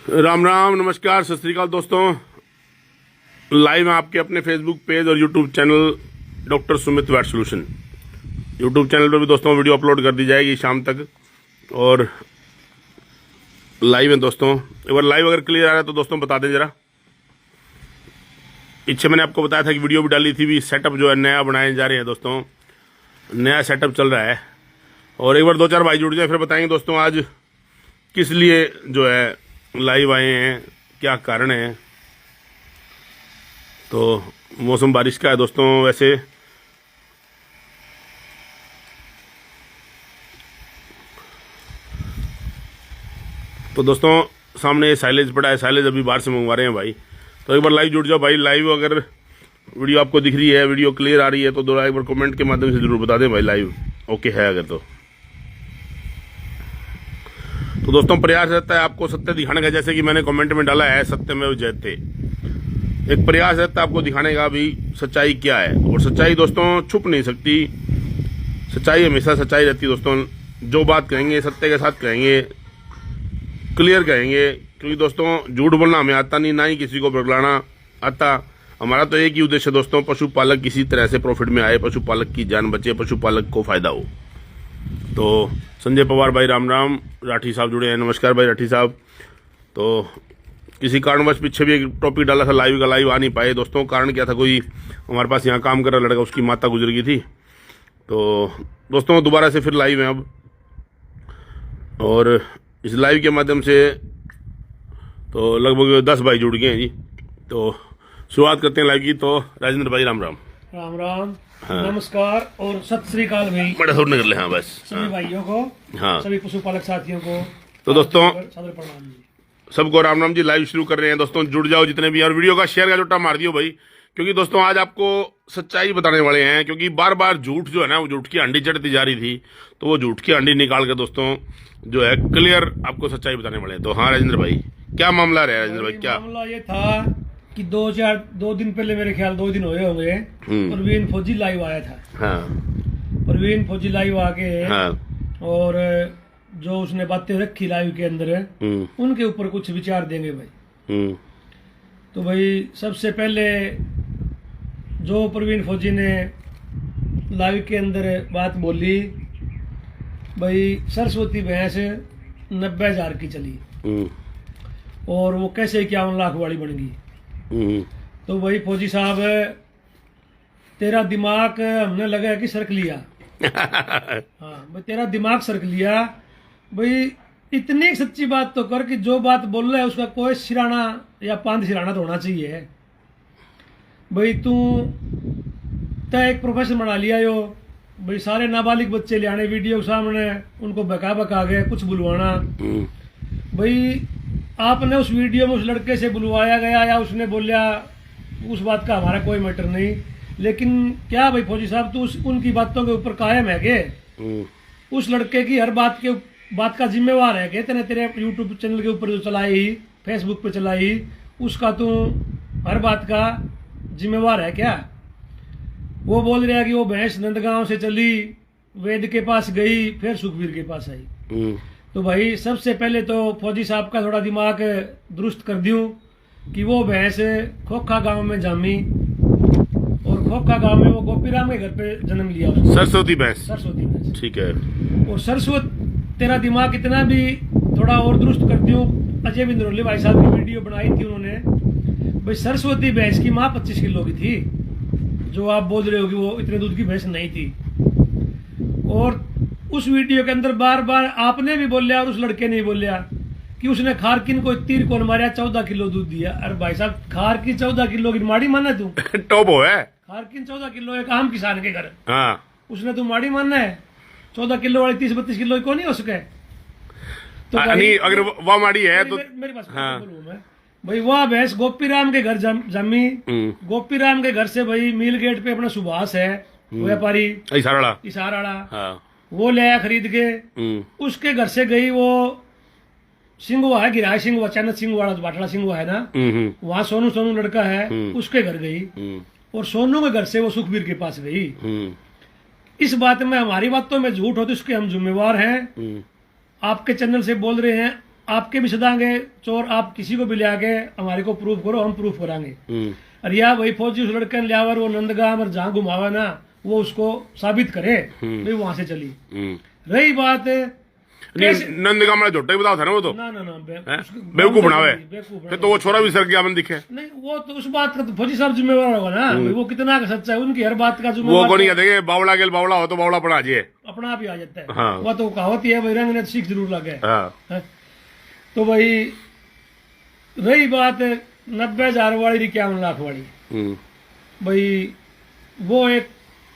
राम राम, नमस्कार, सत श्री अकाल दोस्तों। लाइव है आपके अपने फेसबुक पेज और YouTube channel doctor Sumit weight solution. YouTube channel पर भी दोस्तों वीडियो अपलोड कर दी जाएगी शाम तक। और लाइव है दोस्तों, एक बार लाइव अगर क्लियर आ रहा है तो दोस्तों बता दें जरा। पीछे मैंने आपको बताया था कि वीडियो भी डाली थी, भी सेटअप जो है नया बनाए जा रहे हैं दोस्तों, नया सेटअप चल रहा है। और एक बार दो चार भाई जुड़ जाए, फिर बताएंगे दोस्तों आज किस लिए जो है लाइव आए हैं, क्या कारण है। तो मौसम बारिश का है दोस्तों। वैसे तो दोस्तों सामने साइलेज पड़ा है, साइलेज अभी बाहर से मंगवा रहे हैं भाई। तो एक बार लाइव जुड़ जाओ भाई। लाइव अगर वीडियो आपको दिख रही है, वीडियो क्लियर आ रही है तो दो एक बार कमेंट के माध्यम से जरूर बता दें भाई लाइव ओके है अगर तो दोस्तों प्रयास रहता है आपको सत्य दिखाने का। जैसे कि मैंने कमेंट में डाला है सत्यमेव जयते, एक प्रयास रहता है आपको दिखाने का भी सच्चाई क्या है। और सच्चाई दोस्तों छुप नहीं सकती, सच्चाई हमेशा सच्चाई रहती है दोस्तों। जो बात कहेंगे सत्य के साथ कहेंगे, क्लियर कहेंगे। क्योंकि दोस्तों झूठ बोलना हमें आता नहीं, ना ही किसी को बगलाना आता। हमारा तो एक ही उद्देश्य दोस्तों, पशुपालक किसी तरह से प्रॉफिट में आए, पशुपालक की जान बचे, पशुपालक को फायदा हो। तो संजय पवार भाई राम राम, राठी साहब जुड़े हैं, नमस्कार भाई राठी साहब। तो किसी कारणवश पीछे भी एक टॉपिक डाला था लाइव का, लाइव आ नहीं पाए दोस्तों। कारण क्या था, कोई हमारे पास यहाँ काम कर रहा लड़का, उसकी माता गुजर गई थी। तो दोस्तों दोबारा से फिर लाइव है अब, और इस लाइव के माध्यम से तो लगभग 10 भाई जुड़ गए हैं जी। तो शुरुआत करते हैं लाइव की। तो राजेंद्र भाई राम राम। राम राम, हाँ। नमस्कार और सत श्री अकाल भाई। बड़ा थोड़ा कर ले, हाँ बस सभी भाइयों को, हाँ सभी पशुपालक साथियों को तो दोस्तों सादर प्रणाम जी। सबको राम राम जी। लाइव शुरू कर रहे हैं दोस्तों, जुड़ जाओ जितने भी। और वीडियो का शेयर का जोटा मार दियो भाई, क्योंकि दोस्तों आज आपको सच्चाई बताने वाले हैं। क्योंकि बार बार झूठ जो है ना, वो झूठ की अंडी चढ़ती जा रही थी, तो वो झूठ की अंडी निकाल कर दोस्तों जो है क्लियर आपको सच्चाई बताने वाले हैं। तो हाँ राजेंद्र भाई, क्या मामला रहा राजेंद्र भाई? क्या मामला ये था कि दो दिन पहले, मेरे ख्याल 2 दिन हुए होंगे, परवीन फौजी लाइव आया था। हाँ। परवीन फौजी लाइव आके, हाँ। और जो उसने बातें रखी लाइव के अंदर, उनके ऊपर कुछ विचार देंगे भाई। तो भाई सबसे पहले जो परवीन फौजी ने लाइव के अंदर बात बोली, भाई सरस्वती भैंस 90,000 की चली और वो कैसे 51 लाख वाली बन गई। तो भाई फौजी साहब, तेरा दिमाग हमने लगा कि सरक लिया। हाँ भाई, तेरा दिमाग सरक लिया भाई। इतनी सच्ची बात तो कर कि जो बात बोल रहा है उसका कोई सिराना या पांच सिराना तो होना चाहिए भाई। तय एक प्रोफेशन बना लिया यो भाई। सारे नाबालिग बच्चे ले आने वीडियो के सामने, उनको बका गए कुछ बुलवाना भाई। आपने उस वीडियो में उस लड़के से बुलवाया गया या उसने बोलिया, उस बात का हमारा कोई मैटर नहीं। लेकिन क्या भाई फौजी साहब, तू उनकी बातों के ऊपर कायम है के? उस लड़के की हर बात का जिम्मेवार है के? तेरे यूट्यूब चैनल के ऊपर जो चलाई, फेसबुक पे चलाई, उसका तू हर बात का जिम्मेवार है क्या? वो बोल रहा है कि वो भैंस नंदगांव से चली, वेद के पास गई, फिर सुखबीर के पास आई। तो भाई सबसे पहले तो फौजी साहब का थोड़ा दिमाग दुरुस्त कर दूं कि वो भैंस खोखा गांव में जामी, और खोखा गांव में वो गोपीराम के घर पे जन्म लिया। सरस्वती भैंस, सरस्वती भैंस, ठीक है। और तेरा दिमाग इतना भी थोड़ा और दुरुस्त कर दूं। अजय बिंद्रोली भाई साहब की वीडियो बनाई थी उन्होंने भाई। सरस्वती भैंस की माँ 25 किलो की थी, जो आप बोल रहे हो कि वो इतने दूध की भैंस नहीं थी। और उस वीडियो के अंदर बार बार आपने भी बोलिया और उस लड़के ने भी बोलिया कि उसने खारकिन को तीर कौन मारा, 14 किलो दूध दिया। अरे भाई साहब, खारकिन 14 किलो की माड़ी माना तू? टॉप है खारकिन 14 किलो एक आम किसान के घर, हाँ। उसने तू माड़ी मानना है? 14 किलो वाली 30-32 किलो को नहीं हो सके। तो अगर वह माड़ी है तो मेरी बात बोलूं मैं भाई, वह भैंस गोपीराम के घर जमी। गोपीराम के घर से भाई मील गेट पे अपना सुभाष है व्यापारी, इसाराड़ा, हाँ। वो ले आया खरीद के। उसके घर से गई वो सिंगवा है, गिराय सिंगवा, चैनत सिंगवा, बाटला सिंगवा है ना, वहाँ सोनू लड़का है, उसके घर गई। और सोनू के घर से वो सुखबीर के पास गई। इस बात में हमारी बातों में झूठ हो तो इसके हम जिम्मेवार हैं। आपके चैनल से बोल रहे हैं, आपके भी सदांगे चोर, आप किसी को भी ले आके हमारे को प्रूफ करो, हम प्रूफ करांगे। और या वही फौजी उस लड़के ने लियावर वो नंदगांव और जहाँ घुमावा ना, वो उसको साबित करे भाई वहां से चली। रही बात नंदगांव में झोटा ही बताओ था ना, वो तो ना बेवकूफ बनावे, फिर तो वो छोरा भी सर गया मन दिखे नहीं, वो तो उस बात का तो फौजी साहब जिम्मेवार होगा ना, वो कितना सच्चा है, उनकी हर बात का वो जिम्मेवार को नहीं कहते बावड़ा गेल बावड़ा हो तो बावड़ा पड़ा जाए, अपना आप ही आ जाता है। हाँ। वो तो कहावत ही है भाई, रंग ने सीख जरूर लगे। हाँ। तो भाई रही बात 90,000 वाली 51 लाख वाली, भाई वो एक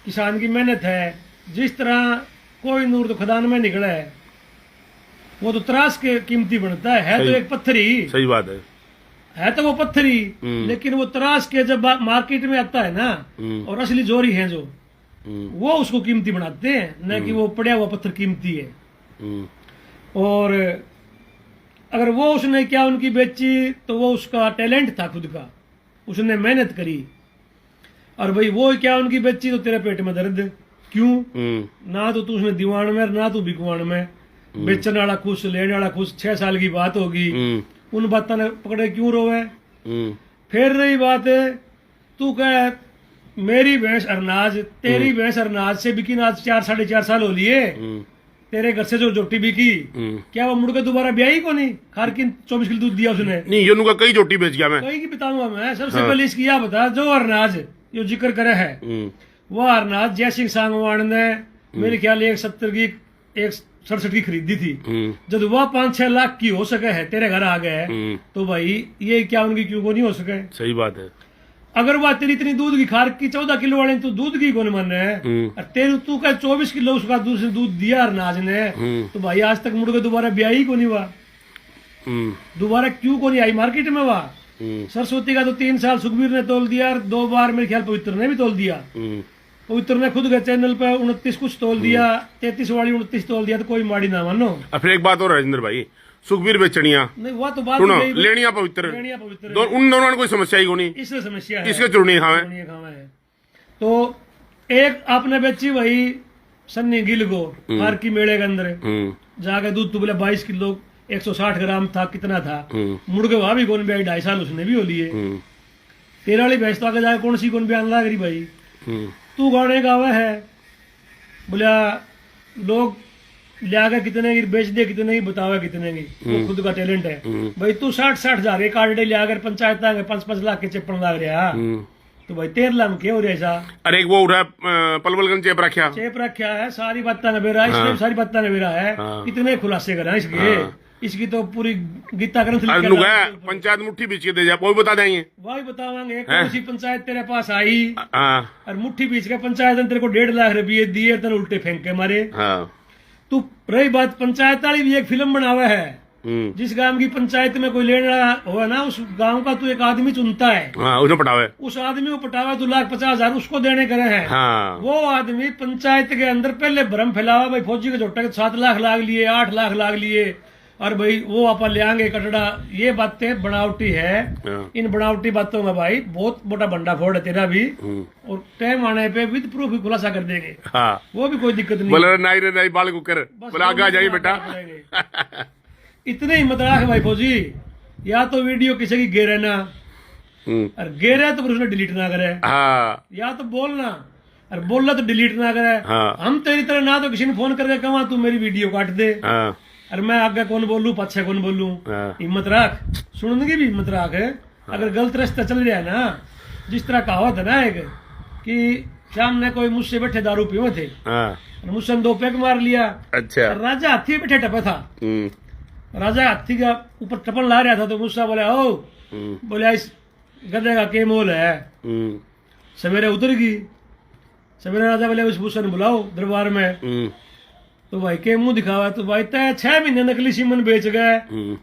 किसान की मेहनत है। जिस तरह कोई नूर तो खदान में निकला है, वो तो त्रास के कीमती बनता है तो एक पत्थर ही। सही बात है तो वो पत्थर ही, लेकिन वो त्रास के जब मार्केट में आता है ना, और असली जोरी है जो, वो उसको कीमती बनाते हैं, न कि वो पड़ा हुआ पत्थर कीमती है। और अगर वो उसने क्या उनकी बेची, तो वो उसका टैलेंट था खुद का, उसने मेहनत करी। और भाई वो क्या उनकी बेची, तो तेरे पेट में दर्द क्यों? ना तो तू उसमें दीवान में, ना तू बिकवान में, बेचने वाला खुश, लेने वाला खुश। 6 साल की बात होगी, उन बातों ने पकड़े क्यों रोवे? फिर रही बात है, तू कह मेरी भैंस अरनाज, तेरी भैंस अरनाज से बिकी ना 4-4.5 साल हो लिए, तेरे घर से जो जोटी बिकी, क्या वो मुड़ के दोबारा ब्याही को नहीं? खार की 24 किलो दूध दिया उसने नहीं, योनू का कई जोटी बेच गया मैं, कई की बताऊंगा मैं। सबसे पहले इसकी यह बता, जो अरनाज जो जिक्र करे है, वह अरनाज जय सिंह सांगवान ने मेरे ख्याल 170 की 167 की खरीदी थी। जब वह 5-6 लाख की हो सके है, तेरे घर आ गए, तो भाई ये क्या उनकी क्यों को नहीं हो सके? सही बात है। अगर वह तेरी इतनी दूध की खार की 14 किलो वाले तो दूध की कौन मन है, और तेरे तू का 24 किलो उसका दूसरे दूध दिया अरनाज ने, तो भाई आज तक मुड़ के दोबारा ब्याही को नहीं हुआ, दोबारा क्यों को नहीं आई मार्केट में? वह सरस्वती का तो 3 साल सुखबीर ने तोल दिया, और 2 बार मेरे ख्याल पवित्र ने भी तोल दिया। पवित्र ने खुद के चैनल पे 29 कुछ तोल दिया, 33 वाली 29 तोल दिया, तो कोई माड़ी ना मानो। फिर एक बात और राजेंद्र भाई, सुखबीर बेचनिया नहीं, वो तो बात सुनो, लेनिया पवित्र, उन दोनों ने कोई समस्या ही को नहीं, इसलिए समस्या है, इसके चुड़नी खावे। तो एक आपने बेची वही सन्नी गिल को हार की मेले के अंदर जाके दूध तो बोले 22 किलो 160 ग्राम था, कितना था, मुड़ के वहां भी कौन भी 2.5 साल उसने भी हो लिए। तेरा वाली भैंस तो आगे जाके कौन सी कौन बयान लाग रही भाई? तू गाने गावा है, बोला लोग ले आगे कितने की बेच दे, कितने की बतावा कितने की, वो खुद का टैलेंट है भाई। तू 60-60 हजार कार्ड ले आकर पंचायत आगे 5-5 लाख के चेपन लाग रहा, तो भाई 13 लाख के हो रहा ऐसा। अरे एक वो उठा पलवलगंज चेप रखा है, सारी बातें नबेरा, इसने सारी बातें नबेरा है, कितने खुलासे करा इसके, इसकी तो पूरी गीता ग्रंथ पंचायत मुट्ठी बीच के दे जा, वो बता देंगे, वही बतावांगे कौन सी पंचायत तेरे पास आई, और मुट्ठी बीच के पंचायत ने तेरे को 1.5 लाख रुपये दिए, तेरे उल्टे फेंक के मारे। तू रही बात पंचायत वाली भी एक फिल्म बनावा है, जिस गांव की पंचायत में कोई लेना हो ना, उस गांव का तू एक आदमी चुनता है, उसे पटावे, उस आदमी को पटावा 2,50,000 उसको देने करे हैं। वो आदमी पंचायत के अंदर पहले भ्रम फैलावा भाई फौजी के झोटा के 7 लाख लाग लिए, 8 लाख लाग लिए, और भाई वो आप ले आएंगे कटड़ा। ये बातें बनावटी है, इन बनावटी बातों में भाई बहुत मोटा भंडा फोड़ है तेरा भी, और टाइम आने पे विद प्रूफ भी खुलासा कर देंगे। वो भी कोई दिक्कत नहीं, बोले नहीं बाल कुकर, बोले आगे आ जाइए बेटा। इतने हिम्मत रख भाई फौजी, या तो वीडियो किसी की गेरे ना, और गेरे तो फिर उसने डिलीट ना करे, या तो बोलना, और बोलना तो डिलीट ना करे। हम तेरी तरह ना तो किसी ने फोन करके कहा तू मेरी वीडियो काट दे, और मैं आगे कौन बोलूं पीछे कौन बोलूं। हिम्मत रख, सुनने की भी हिम्मत रख। अगर गलत रास्ता चल रहा है ना, जिस तरह कहावत है ना एक, कि सामने कोई मुझसे बैठे दारू पियो थे, मुझसे 2 पैक मार लिया, अच्छा, राजा हाथी बैठे टपा था, राजा हाथी का ऊपर टपन ला रहा था, तो मुझसे बोला ओ, बोला इस गधे का क्या मोल है? सवेरे उतर गई, सवेरे राजा बोले उस भूषण बुलाओ दरबार में, तो भाई के मुंह दिखावा, तो भाई तय 6 महीने नकली सीमन बेच गए,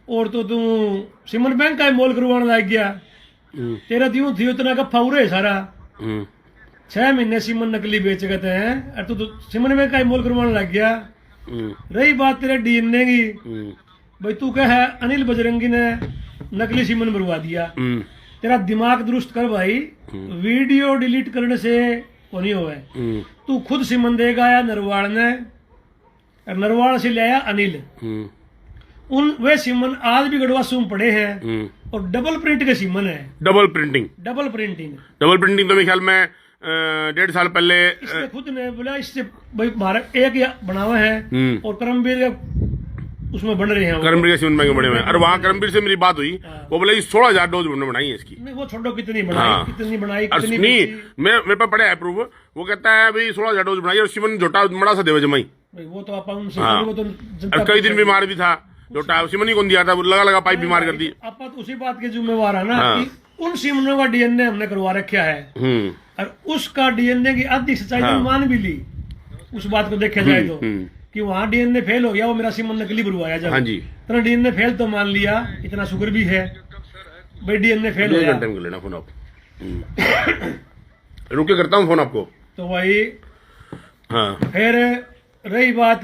और तो तू सीमन बैंक का मोल करवाने लग गया, तेरा त्यों थी उतना का फाउरे सारा। 6 महीने सीमन नकली बेच गए थे, और तू तो सीमन बैंक का मोल करवाने लग गया। रही बात तेरे डीएनए की, भाई तू कह है अनिल बजरंगी ने नकली सीमन मरवा दिया, तेरा दिमाग दुरुस्त कर भाई, वीडियो डिलीट करने से वो नहीं हुआ। तू खुद सीमन देगा या नरवाड़ ने, नरवाड़ से ले आया अनिल, उन वे सीमन आज भी गढ़वासू में पड़े हैं और डबल प्रिंट के सीमन है। डबल प्रिंटिंग डबल प्रिंटिंग तो मेरे ख्याल में 1.5 साल पहले इसने खुद ने बोला इससे भाई भारत एक या बना हुआ है और करमवीर उसमें बन रहे हैं, करमवीर के सीमन में बने हुए हैं। और वहाँ करमवीर से मेरी बात हुई, वो बोले 16,000 डोज बनाई है इसकी। नहीं वो छोड़ो कितनी बनाई कितनी बनाई कितनी नहीं मेरे पास पड़े है प्रूफ। वो कहता है भाई 16,000 डोज बनाई और सीमन झोटा बड़ा सा देवे जमाई। वो तो आप उनसे वो तो और कई दिन बीमार भी था झोटा, सीमन ही कौन दिया था, लगा पाइप बीमार कर दी। आप तो उसी बात के जिम्मेवार है ना कि उन सीमनों का डीएनए हमने करवा रखा है और उसका डीएनए की आधी सच्चाई तो मान भी ली। उस बात को देखा जाए तो कि वहाँ डीएनए फेल हो गया, वो मेरा सीमन नकली भरवाया जब। हाँ जी, तो डीएनए फेल तो मान लिया, इतना शुक्र भी है भाई डीएनए फेल हो गया। टाइम कर लेना फोन आप, रुक के करता हूँ फोन आपको। तो भाई हाँ फिर रही बात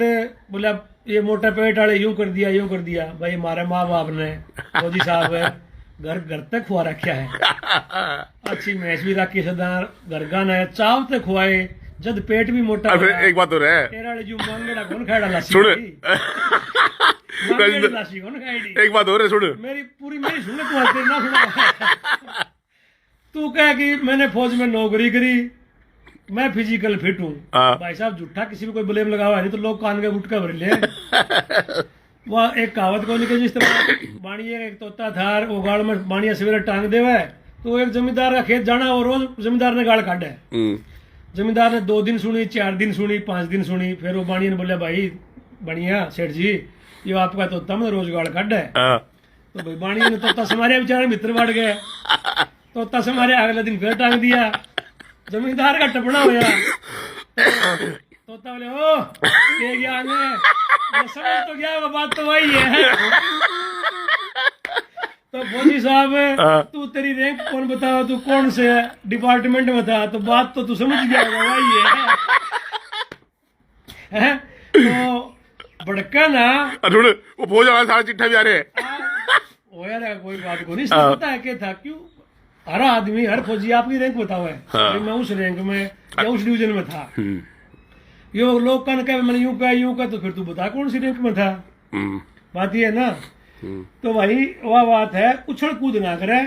बोला ये मोटा पेट वाले यूं कर दिया भाई हमारे माँ बाप ने मोदी साहब घर तक खुआ रखा है। अच्छी मैच भी रखी सदार गरगान है चाव तक खुआए जब पेट भी मोटा। एक बात हो रहा है, तेरा जो मांगेड़ा कौन खाएगा लासी सुन लासी कौन खाएगी। एक बात हो रहा है, सुन मेरी सुन तू आज ना सुना। तू कह कि मैंने फौज में नौकरी करी, मैं फिजिकल फिट हूँ। भाई साहब झूठा किसी भी कोई ब्लेम लगा हुआ है नहीं तो लोग कान के गुटका भर ले। वह एक कहावत को निकल जिस तरह बाणिया एक तोता था वो गाड़ में बाणिया सवेरे टांग देवा है तो एक जमींदार का खेत जाना और रोज जमींदार ने गाड़ काटे। जमींदार ने 2 दिन सुनी, 4 दिन सुनी, 5 दिन सुनी, फिर वो बाणिया ने बोला भाई बाणिया सेठ जी ये आपका तोता मतलब रोज गाड़ काटे। तो भाई बाणिया ने तोता से मारे बेचारे मित्र बढ़ गए, तोता से मारे अगले दिन फिर टांग दिया। जमींदार का टपना होया तोता बोले ओ ये गया समझ तो गया वो बात तो वही है। तो फौजी साहब तू तेरी रैंक कौन बताओ, तू कौन से डिपार्टमेंट में था, तो बात तो तू समझ गया होगा वही है। तो भड़का ना वो फौज वाला सारा चिट्ठा भी आ रहे हैं हो यार कोई बात को नहीं पता है क्या था क्यों हर आदमी हर फौजी आपकी रैंक बताओ है। मैं उस रैंक में या उस डिवीजन में था। ये लोग कन कह मैंने यूं कह तो फिर तू बता कौन सी रैंक में था। बात ये है ना। तो भाई वह बात है उछल कूद ना करे,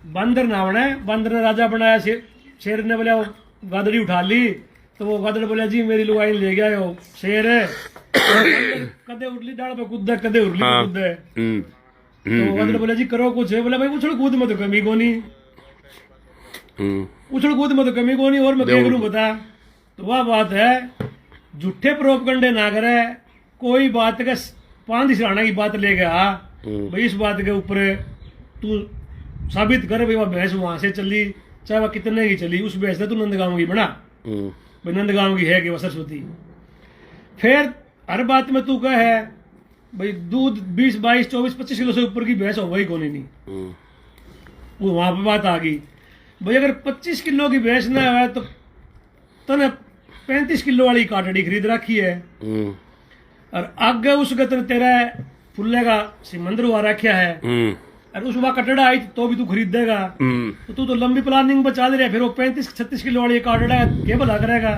बंदर ना बने। बंदर ने राजा बनाया, शेर ने बोला गादड़ी उठा ली तो वो गादड़ बोला जी मेरी लुगाई ले गया वो शेर है। कदे उठली डाल पे कूद कदे उठली कूद। तो गादड़ बोला जी करो कुछ है। बोला भाई उछल कूद में तो कमी को नहीं, उछल कूद में तो कमी को नहीं और मैं क्या करूं बता। तो वह बात है झूठे प्रोपगंडे ना करे, कोई बात के 5 सिराना की बात ले गया भाई इस बात के ऊपर तू साबित कर भाई वह भैंस वहां से चली चाहे वह कितने की चली उस भैंस ने तू नंदगांव की बना भाई नंदगांव की है कि वह सरस्वती। फिर हर बात में तू कह है भाई दूध 20, 22, 24, 25 किलो से ऊपर की भैंस हो वही कौन नहीं। वो वहां पर बात आ गई भाई अगर 25 किलो की भैंस ना है तो तने 35 किलो वाली काटड़ी खरीद रखी है और आगे उस गतन तेरा फुल्ले का सिमंदर हुआ रखा है और उस वहां कटड़ा आई तो भी तू खरीद देगा। तो तू तो लंबी प्लानिंग पर चल रहा फिर वो 35-36 किलो वाली काटड़ा क्या भला करेगा।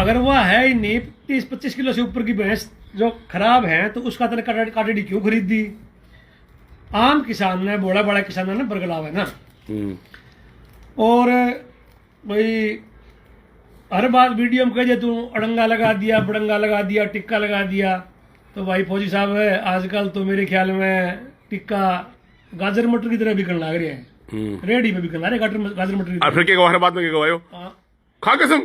अगर वह है ही नहीं 30-25 किलो से ऊपर की भैंस जो खराब है तो उसका तेरे काटड़ी क्यों खरीद दी। आम किसान ने बड़ा किसान ने बरगलाव है ना। और भाई हर बात वीडियो में कह दे तू अड़ंगा लगा दिया बड़ंगा लगा दिया टिक्का लगा दिया। तो भाई फौजी साहब है आजकल तो मेरे ख्याल में टिक्का गाजर मटर की तरह बिकने लग रहे हैं, रेडी पे बिकने लग रहे गाजर मटर की। फिर क्या बात में क्या गवायो खा कसम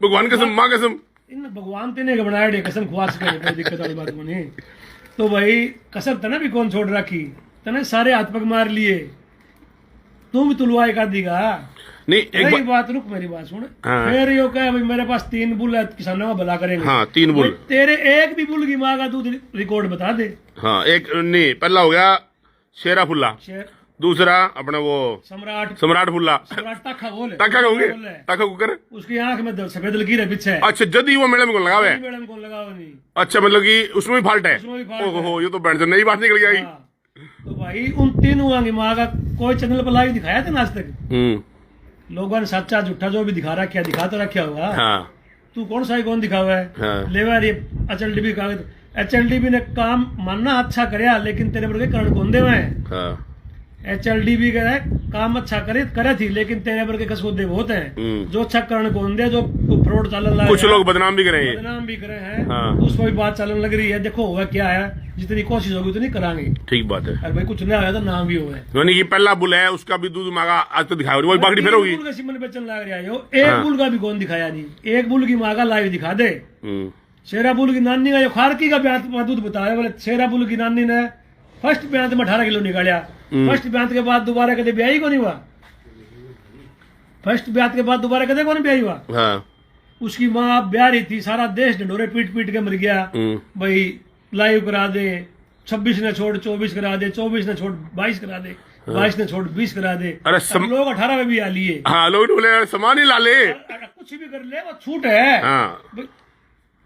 भगवान कसम माँ कसम इन भगवान तेने बनाया डे कसम खुआ सके कोई दिक्कत वाली बात को नहीं। तो भाई कसम तना भी कौन छोड़ रखी, तने सारे हाथ पग मार लिए, तू भी तुलवाए कर देगा नहीं। एक बात रुक मेरी बात सुन। फिर यो कहे भाई मेरे पास 3 बुल है किसानों का भला करेंगे। हाँ 3 बुल तेरे एक भी बुल की माँ का तू रिकॉर्ड बता दे। हाँ एक नहीं पहला हो गया शेरा फुल्ला, दूसरा अपना वो सम्राट फुल्ला टाखा बोले टाखा कहोगे टाखा कुकर उसकी आंख में दल लकीर है पीछे। अच्छा जदी वो मैडम को लगावे मैडम को लगाओ नहीं। अच्छा मतलब कि उसमें भी फाल्ट है। ओहो ये तो बैंड से नई बात निकल गई। तो भाई उन 3 हुआ की माँ का कोई चैनल पर लाइव दिखाया था ना आज तक। लोगों ने सच्चा झूठा जो भी दिखा रखा दिखा तो रखा हुआ। तू कौन सा कौन दिखा हुआ है। लेवा रे अचल डिबी कागज HLDB ने काम मानना अच्छा करया, लेकिन तेरे वर्गे करण कोंदे में। हाँ HLDB कह रहा है काम अच्छा करे थी, लेकिन तेरे वर्गे कसोदे बहुत हैं जो अच्छा करण कोंदे, जो फ्रॉड चलन लगा, कुछ लोग बदनाम भी करे हैं, बदनाम भी करे हैं। हाँ। तो उस पर भी बात चलन लग रही है। देखो हुआ क्या है, जितनी कोशिश होगी उतनी करांगे। ठीक बात है। अरे भाई कुछ नहीं आया तो नाम भी हुआ है। यानी कि पहला बुल है उसका भी दूध मांगा आज तो दिखाया, वही बागड़ी फिर होगी। बुल का सिमन बेचन लग रहा है यो, एक बुल का भी कौन दिखाया नहीं। एक बुल की मांगा लाइव दिखा दे। शेरा बुल की नानी का जो खारकी का ब्यात दूध बताया, बोले शेरा बुल की नानी ने फर्स्ट ब्यात में 18 किलो निकाला। फर्स्ट ब्यात के बाद दोबारा कदे ब्याही को नहीं हुआ। फर्स्ट ब्यात के बाद दोबारा कदे को नहीं ब्याही हुआ। हाँ। उसकी माँ ब्याह रही थी, सारा देश ढंडोरे पीट पीट के मर गया। भाई लाइव करा दे, 26 ने छोड़ 24 करा दे, 24 ने छोड़ 22 करा दे, 22 ने छोड़ 20 करा दे। अरे लोग 18 में भी आ लिए। हाँ, लोग बोले सामान ही ला ले, कुछ भी कर ले, वो छूट है। हाँ।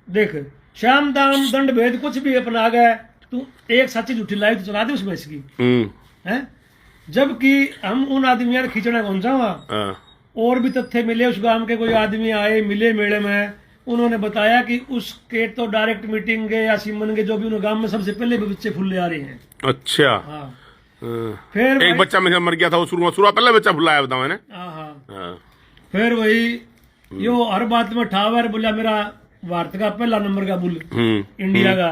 देख श्याम दाम दंड भेद कुछ भी अपना गए, तू एक सच्ची झूठी लाइव तो चला दे उसमें इसकी है। जबकि हम उन आदमियों खींचना कौन सा वहाँ। और भी तथ्य मिले, उस गांव के कोई आदमी आए मिले मेले में, उन्होंने बताया कि उसके तो डायरेक्ट मीटिंग के या सिमन के जो भी उन गांव में सबसे पहले बच्चे फुल्ले आ रहे हैं। अच्छा। हाँ। फिर एक बच्चा मेरा मर गया था, वो शुरुआत पहले बच्चा फुल्लाया बताओ मैंने। हाँ। फिर वही यो हर बात में ठावर बोला मेरा भारत का पहला नंबर का बुल, इंडिया का।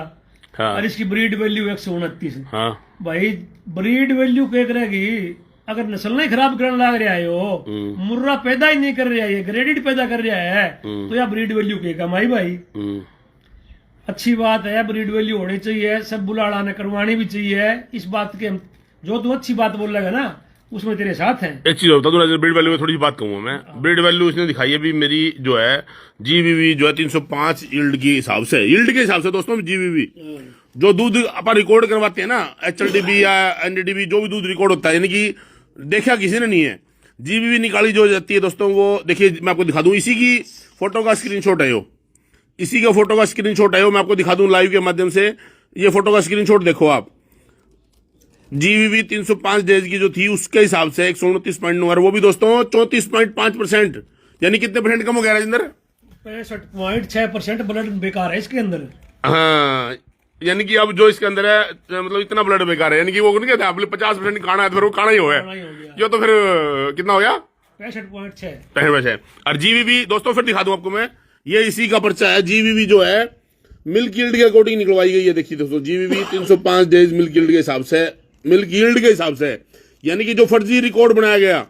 हाँ। और इसकी ब्रीड वैल्यू 129। हाँ। भाई ब्रीड वैल्यू क्या करेगी, अगर नस्ल नहीं खराब करने लग रहा है यो, मुर्रा पैदा ही नहीं कर रहा है, ग्रेडेड पैदा कर रहा है, तो यह ब्रीड वैल्यू क्या कमाई भाई। अच्छी बात है, ब्रीड वैल्यू होनी चाहिए, सब बुलाड़ा ने करवानी भी चाहिए। इस बात के जो तू अच्छी बात बोल रहा है ना, उसमें तेरे साथ है। एक चीज होता है, ब्रीड वैल्यू में थोड़ी सी बात कहूंगा मैं। ब्रीड वैल्यू इसने दिखाई है भी मेरी जो है GVV जो है 305 यील्ड के हिसाब से, यील्ड के हिसाब से दोस्तों GVV जो दूध अपन रिकॉर्ड करवाते हैं ना, HLDB या NDDB जो भी दूध रिकॉर्ड होता है, यानी कि देखा किसी ने नहीं है, GVV निकाली जो जाती है दोस्तों, वो देखिए मैं आपको दिखा दूं, इसी की फोटो का स्क्रीनशॉट है, इसी का फोटो का स्क्रीनशॉट है, मैं आपको दिखा दूं लाइव के माध्यम से। ये फोटो का स्क्रीनशॉट देखो आप, GVV 305 डेज की जो थी उसके हिसाब से 129.9, और वो भी दोस्तों 34.5%, यानी कितने परसेंट कम हो गया राजेंद्र? 65.6% ब्लड बेकार है इसके अंदर। हाँ, यानी कि अब जो इसके अंदर है मतलब इतना ब्लड बेकार है, यानी कि वो नहीं कहते आप 50% काना है तो फिर वो काना ही हो गया, जो तो फिर कितना हो गया 65.6। और GVV दोस्तों फिर दिखा दूं आपको मैं, ये इसी का पर्चा है। GVV जो है मिल्क यील्ड के अकॉर्डिंग निकलवाई गई है। देखिए दोस्तों GVV 305 डेज मिल्क यील्ड के हिसाब से, मिल्क यील्ड के हिसाब से, यानी कि जो फर्जी रिकॉर्ड बनाया गया,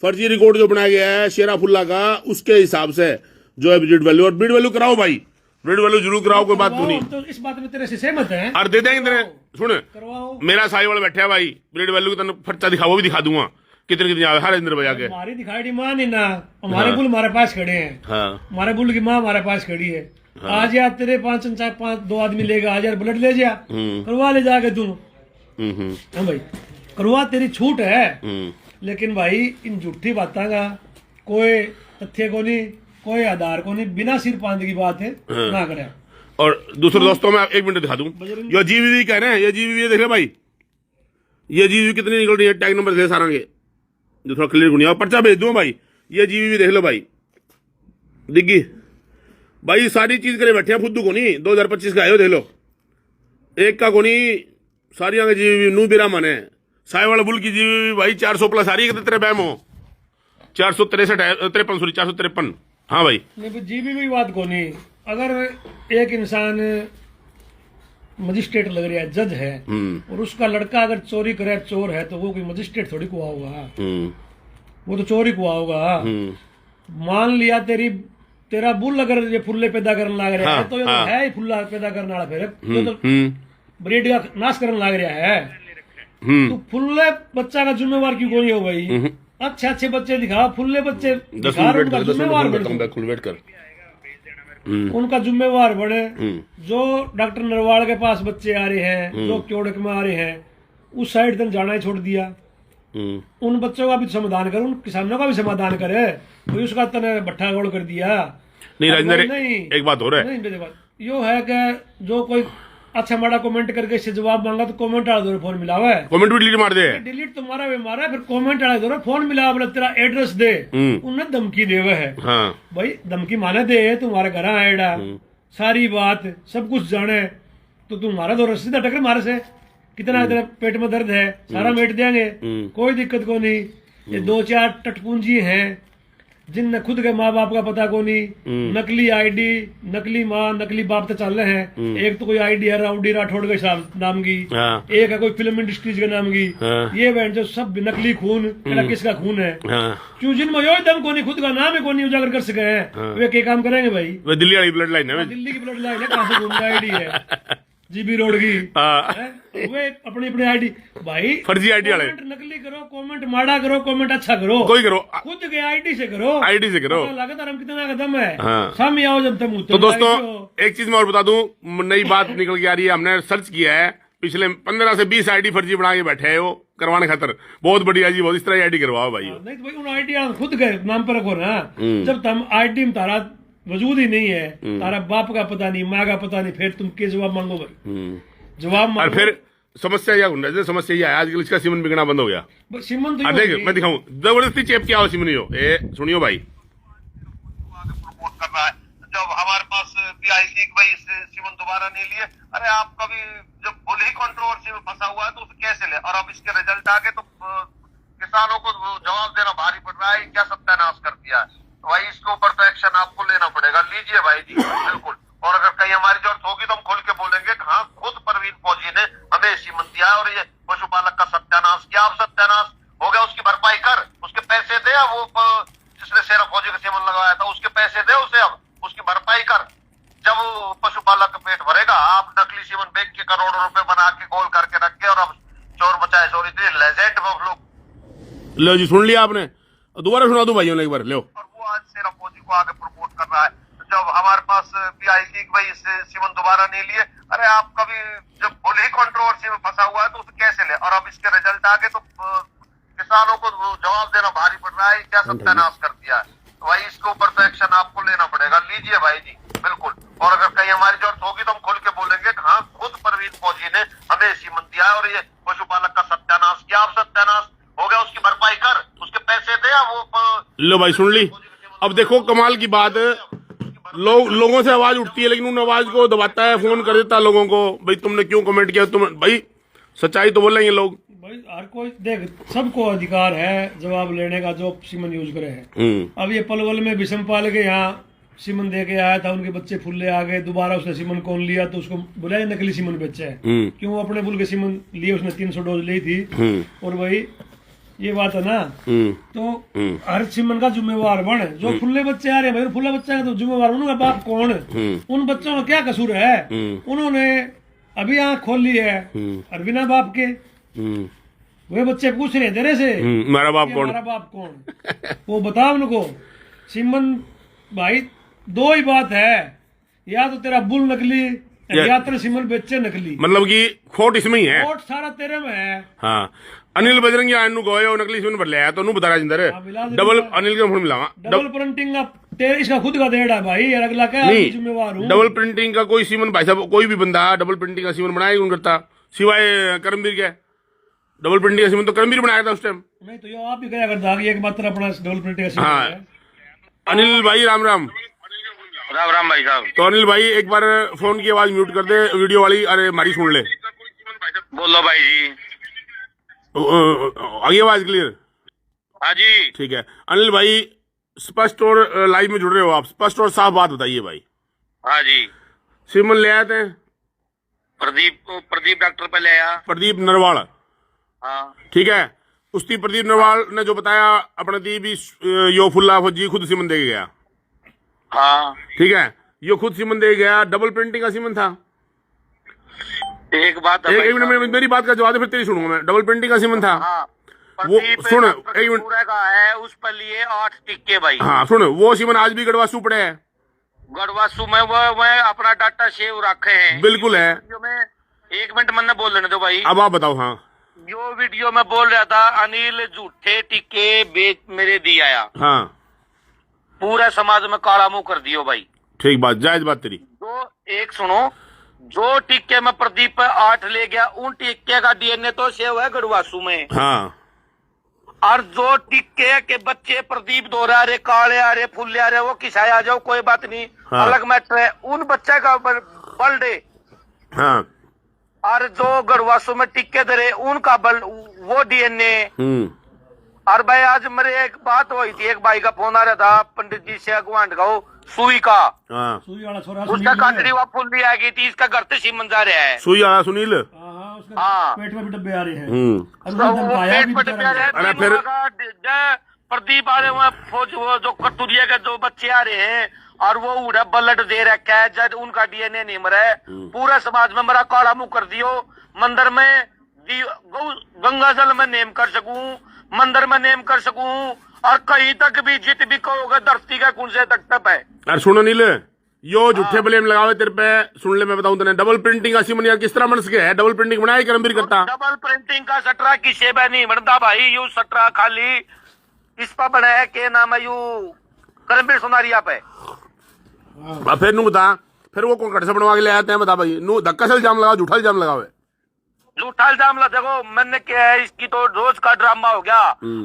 फर्जी रिकॉर्ड जो बनाया गया है शेरा फुल्ला का, उसके हिसाब से जो है ब्रीड वैल्यू। और ब्रीड वैल्यू कराओ भाई, ब्रीड वैल्यू जरूर कराओ, कोई बात नहीं। तो इस बात में तेरे से सहमत है। और दे देंगे तेरे, सुन करवाओ। मेरा साई वाला बैठा है भाई, ब्रीड वैल्यू का पर्चा दिखा, वो भी दिखा दूंगा कितने कितने आवे हर इंद्र बजा के। हमारी दिखाई मां नहीं ना, हमारे बुल हमारे पास खड़े हैं। हाँ। हमारे बुल की माँ हमारे पास खड़ी है। आज यार तेरे 5 आदमी लेगा, आज यार ब्लड ले जा, करवा ले जाके तू। हाँ भाई करवा, तेरी छूट है। लेकिन भाई इन झूठी बातों का कोई तथ्य को नहीं, कोई आधार को नहीं, बिना सिर पांद की बात है ना करे। और दूसरे दोस्तों में एक मिनट दिखा दूं, जो GVV कह रहे हैं, ये GVV देख ले भाई, ये GVV कितनी निकल रही है, टैग नंबर दे सारा के जो थोड़ा क्लियर गुनिया, पर्चा भेज दूं भाई, ये GVV देख लो भाई, दिग्गी भाई सारी चीज करे बैठे हैं, फुद्दू को नहीं 2025 का आयो देख लो, एक का को नहीं, सारी आगे GVV नू बिरा मन है। साय वाला बुल की GVV भाई 400 प्लस आ रही है, तेरे बैम हो 453। हाँ भाई नहीं GVV बात को नहीं, अगर एक इंसान मजिस्ट्रेट लग रहा है, जज है, और उसका लड़का अगर चोरी करे, चोर है, तो वो कोई मजिस्ट्रेट थोड़ी कुआ होगा, वो तो चोरी कुआ होगा। मान लिया तेरा बुल अगर ये फुल्ले पैदा करने लग रहा है, तो ये तो है ही फुल्ला पैदा करने वाला, फिर तो ब्रीड का नाश करने लग रहा है। तो फुल्ले बच्चा का जिम्मेवार क्यों कोई हो भाई? अच्छे बच्चे दिखा, फुल्ले बच्चे दिखा, उनका जिम्मेवार बने, उनका जिम्मेवार बने। जो डॉक्टर नरवाल के पास बच्चे आ रहे हैं, जो क्योड़क में आ रहे हैं, उस साइड तक जाना ही छोड़ दिया। उन बच्चों का भी समाधान करे, उन किसानों का भी समाधान करे, कोई उसका तने भट्ठा गोल कर दिया नहीं। राजेंद्र एक बात हो रहा है, यो है कि जो कोई अच्छा माड़ा कमेंट करके इससे जवाब मांगा तो कमेंट वाला दो फोन मिला हुआ है, कमेंट भी डिलीट मार दे, डिलीट तो मारा वे मारा, फिर कमेंट वाला दो फोन मिला, बोले तेरा एड्रेस दे, उन्हें धमकी दे है। भाई धमकी माने दे, तुम्हारे घर आएगा, सारी बात सब कुछ जाने, तो तुम मारा दो सीधा टक्कर मारे से, कितना तेरा पेट में दर्द है सारा मेट देंगे, कोई दिक्कत को नहीं। ये 2-4 टटपूंजी हैं जिनने खुद के माँ बाप का पता को नहीं, नकली आईडी, नकली माँ नकली बाप तो चल रहे हैं। एक तो कोई आईडी है राउडी राठौड़ के नाम की, एक है कोई फिल्म इंडस्ट्रीज के नाम की। ये बहन जो सब नकली खून, किसका खून है क्यों, जिनमें यो दम को नहीं, खुद का नाम है को नहीं उजागर कर सके हैं, वे क्या काम करेंगे भाई। वे दिल्ली वाली ब्लड लाइन है, दिल्ली की ब्लड लाइन है, कहाँ से घूमता आईडी है जीबी रोड की, वे अपनी अपनी आईडी भाई, फर्जी आईडी वाले। नकली करो, कमेंट माड़ा करो, कमेंट अच्छा करो, कोई करो, खुद के आईडी से करो, आईडी से करो, लगातार हम कितना का दम है। सामने आओ जब तुम। तो दोस्तों एक चीज मैं और बता दूं, नई बात निकल के आ रही है, हमने सर्च किया है, पिछले 15 से 20 आईडी फर्जी बना के बैठे है वो करवाने खातर। बहुत बढ़िया जी, बहुत इस तरह आईडी करवाओ भाई। नहीं तो भाई उन आईडी खुद के नाम पर रखो ना, जब तुम आईडी में तारा वजूद ही नहीं है, तारा बाप का पता नहीं, माँ का पता नहीं, फिर तुम के जवाब मांगो भाई, जवाब मांगो। और फिर समस्या क्या होना है, समस्या ये है आजकल इसका सीमन बिकना बंद हो गया। सीमन तो देख मैं दिखाऊं, जबरदस्ती चेप क्या हो सीमनियो, सुनियो भाई। जब हमारे पास पीआईसी भाई सीमन दोबारा नहीं लिए, अरे आप कभी जब भूल ही कंट्रोवर्सी में फंसा हुआ है तो उसे कैसे ले, और अब इसके रिजल्ट आगे तो किसानों को जवाब देना भारी पड़ रहा है, क्या सत्यानाश कर दिया है। तो भाई इसके ऊपर तो एक्शन आपको लेना पड़ेगा, लीजिए भाई जी बिल्कुल। और अगर कहीं हमारी जरूरत होगी तो हम खोल के बोलेंगे कि हाँ खुद परवीन फौजी ने हमें सीमन दिया और ये पशुपालक का सत्यानाश किया। अब सत्यानाश हो गया, उसकी भरपाई कर, उसके पैसे दे, वो जिसने शेरा फौजी का सीमन लगाया था उसके पैसे दे उसे, अब उसकी भरपाई कर। जब पशुपालक का पेट भरेगा, आप नकली सीमन बेच के करोड़ों रुपए बना के गोल करके रख के, और अब चोर बचाए चोरी थी लेजेंड लोग। लो जी सुन लिया आपने, दोबारा सुना दूं भाइयों ने एक बार, लो। और वो आज शेरा फौजी को आगे प्रमोट कर रहा है। जब हमारे पास पीआईसी भाई सीमन दोबारा नहीं लिए, अरे आप कभी जब भूल ही कंट्रोवर्सी में फंसा हुआ है तो उसे कैसे ले, और अब इसके रिजल्ट आगे तो किसानों को जवाब देना भारी पड़ रहा है, क्या सत्यानाश कर दिया है। तो भाई इसके ऊपर तो एक्शन आपको लेना पड़ेगा, लीजिए भाई जी बिल्कुल। और अगर कहीं हमारी जरूरत होगी तो हम खोल के बोलेंगे कि हाँ खुद परवीन फौजी ने हमें सीमन दिया और ये पशुपालक का सत्यानाश किया। अब सत्यानाश हो गया, उसकी भरपाई कर, उसके पैसे दे, वो लो भाई सुन ली। अब देखो कमाल की बात, लोगों से आवाज उठती है लेकिन उन आवाज को दबाता है, फोन कर देता है लोगों को, भाई तुमने क्यों कमेंट किया, तुम भाई सच्चाई तो बोलेंगे लोग भाई। हर कोई देख, सबको अधिकार है जवाब लेने का जो सीमन यूज करे है। अब ये पलवल में विषमपाल के यहाँ सीमन दे के आया था, उनके बच्चे फुल्ले आ गए, दोबारा उसने सीमन कौन लिया तो उसको बुलाया नकली सीमन बेचा है। क्यों, अपने बुल के सीमन लिए, उसने 300 डोज ली थी। और भाई ये बात है ना, तो हर सीमन का जिम्मेवार बन, जो फुल्ले बच्चे आ रहे हैं भाई, फुल्ला बच्चा है तो जिम्मेवार उनका बाप कौन, उन बच्चों का क्या कसूर है, उन्होंने अभी आँख खोल ली है और बिना बाप के वे बच्चे पूछ रहे तेरे से मेरा बाप कौन, हमारा बाप कौन, वो बता उनको। सीमन भाई दो ही बात है, या तो तेरा बुल नकली या तेरे सीमन बेचे नकली, मतलब कि खोट इसमें ही है, खोट सारा तेरे में है। हाँ अनिल बजरंगी आयन गयो नकली सीमन भर लिया तो बता रहा जिंदर डबल अनिल के फोन मिलावा, डबल प्रिंटिंग का तेरे इसका खुद का देड़ा भाई, अगला क्या जिम्मेवार हूँ। डबल प्रिंटिंग का कोई सीमन भाई साहब, कोई भी बंदा डबल प्रिंटिंग का सीमन बनाया कौन करता, सिवाय करमवीर के। डबल प्रिंटिंग का सीमन तो करमवीर बनाया था उस टाइम। नहीं तो ये आप भी क्या करता एक मात्र अपना डबल प्रिंटिंग का सीमन। हाँ अनिल भाई राम राम। राम राम भाई साहब। तो अनिल भाई एक बार फोन की आवाज म्यूट कर दे, वीडियो वाली, अरे हमारी सुन ले। बोलो भाई जी। आगे आवाज क्लियर? हाँ जी ठीक है। अनिल भाई स्पष्ट और लाइव में जुड़ रहे हो आप, स्पष्ट और साफ बात बताइए भाई। हाँ जी। सीमन ले आए थे प्रदीप डॉक्टर पे ले आया, प्रदीप नरवाल। हाँ ठीक है। उसकी प्रदीप नरवाल ने जो बताया अपने दी भी यो फुल्ला फौजी खुद सीमन दे गया। हाँ ठीक है, यो खुद सीमन दे गया, डबल प्रिंटिंग का सीमन था। एक बात एक मिनट मेरी बात का जवाब दे, फिर तेरी सुनूंगा मैं। डबल प्रिंटिंग का सीमन था। हाँ, वो सुन एक मिनट का है, उस पर लिए 8 टिक्के भाई। हाँ सुन, वो सीमन आज भी गढ़वासू पड़े है, गढ़वासू में वो अपना डाटा सेव रखे हैं। बिल्कुल है। में 1 मिनट मन बोल लेने दो भाई। अब आप बताओ। हाँ जो वीडियो में बोल रहा था अनिल झूठे टिक्के बेच मेरे दिया, हाँ पूरा समाज में काला मुंह कर दियो भाई। ठीक बात, जायज बात तेरी। तो एक सुनो, जो टिक्के में प्रदीप 8 ले गया, उन टिक्के का डीएनए तो सेव है गढ़वासू में। हाँ और जो टिक्के के बच्चे प्रदीप दोहरा रहे, काले आ रहे, फुल्ले आ रहे, वो किसाया आ जाओ कोई बात नहीं, हाँ। अलग मैटर है। उन बच्चे का बर्थडे हाँ और जो गढ़वासों में टिक्के धरे उनका बल वो डीएनए। और भाई आज मेरे एक बात हुई थी, एक भाई का फोन आ रहा था पंडित जी से अगवान गाँव सुई का, सुई वाला छोरा उसका काटड़ी वहाँ फुल ली आ गई थी, इसका घर से सीमन जा रहा है। सुई वाला सुनील, उसका पेट में भी डब्बे आ रहे हैं। पेट में डब्बे आ रहे हैं। अरे फिर प्रदीप आ रहे हुए फौज, वो जो कटुरिया के जो बच्चे आ रहे हैं और वो उड़ा ब्लड दे रखा है, जब उनका डीएनए नहीं मरा है। पूरा समाज में मेरा काला मुंह कर दियो। मंदिर में गंगा जल में नेम कर सकूं, मंदिर में नेम कर सकूं, और कहीं तक भी जित भी कहोगे धरती का कुंजे तक तप है। अरे सुनो नील, यो झूठे ब्लेम लगावे तेरे पे। सुन ले मैं बताऊं तेने, डबल प्रिंटिंग सिमन यार किस तरह बन सके है? डबल प्रिंटिंग बनाया करमबीर करता। डबल प्रिंटिंग का सटरा किसे पे नहीं बनता भाई, यू सटरा खाली इस पर बनाया के नाम है यू करमबीर सुनारिया पे। फिर नू बता, फिर वो कौन कट से बनवा के ले आते हैं? बता भाई, नू धक्का से इल्जाम लगाओ, झूठा इल्जाम लगाओ। झूठा इल्जाम लगा, देखो मैंने क्या है, इसकी तो रोज का ड्रामा हो गया।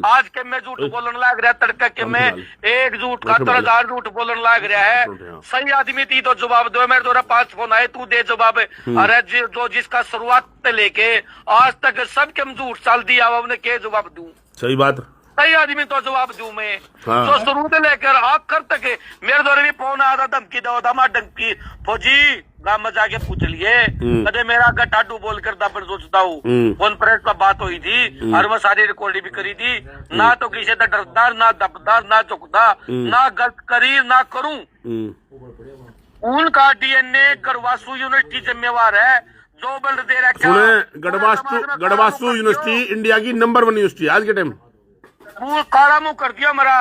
आज के मैं झूठ बोलने लग रहा है, तड़के के मैं एक झूठ का 3000 झूठ बोलने लग रहा है। सही आदमी थी तो जवाब दो। मेरे द्वारा 5 फोन आए, तू दे जवाब। अरे जो जिसका शुरुआत से लेके आज तक सबके हम झूठ चाल दिया, उन्हें क्या जवाब दूं? सही बात, सही आदमी तो जवाब दूं मैं। तो शुरू से लेकर आखिर तक मेरे द्वारा भी फोन आया था, धमकी दो धमा डंकी फौजी गांव में जाके पूछ लिए, कदे मेरा गटाडू बोल कर दापर सोचता हूँ। कॉन्फ्रेंस पर बात हुई थी और मैं सारी रिकॉर्डिंग भी करी थी। ना तो किसी से डरदार, ना दबदार, ना चुकदा, ना गलत करी ना करूं। उनका डीएनए गढ़वासू यूनिवर्सिटी जिम्मेवार है, जो बल दे रखा। गढ़वासू यूनिवर्सिटी इंडिया की नंबर 1 यूनिवर्सिटी आज के टाइम। वो काला मुंह कर दिया मेरा,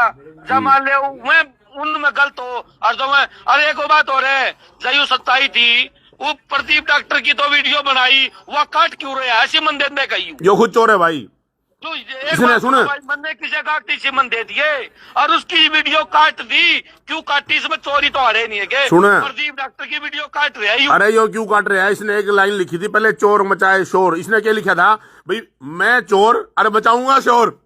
जमा ले मैं उनमें गलत हो और जो मैं। अरे एक बात हो रहे जयू सच्चाई थी, वो प्रदीप डॉक्टर की तो वीडियो बनाई, वह काट क्यों रहे हैं? ऐसी मन दे कही जो खुद चोर है भाई। तो मैंने किसे काटी सीमन दे दिए और उसकी वीडियो काट दी। क्यों काटी? इसमें चोरी तो आ रहे नहीं है के? प्रदीप डॉक्टर की वीडियो काट रहे हैं। अरे यो क्यों काट रहे हैं? इसने एक लाइन लिखी थी पहले, चोर मचाए शोर। इसने क्या लिखा था भाई? मैं चोर अरे बचाऊंगा शोर।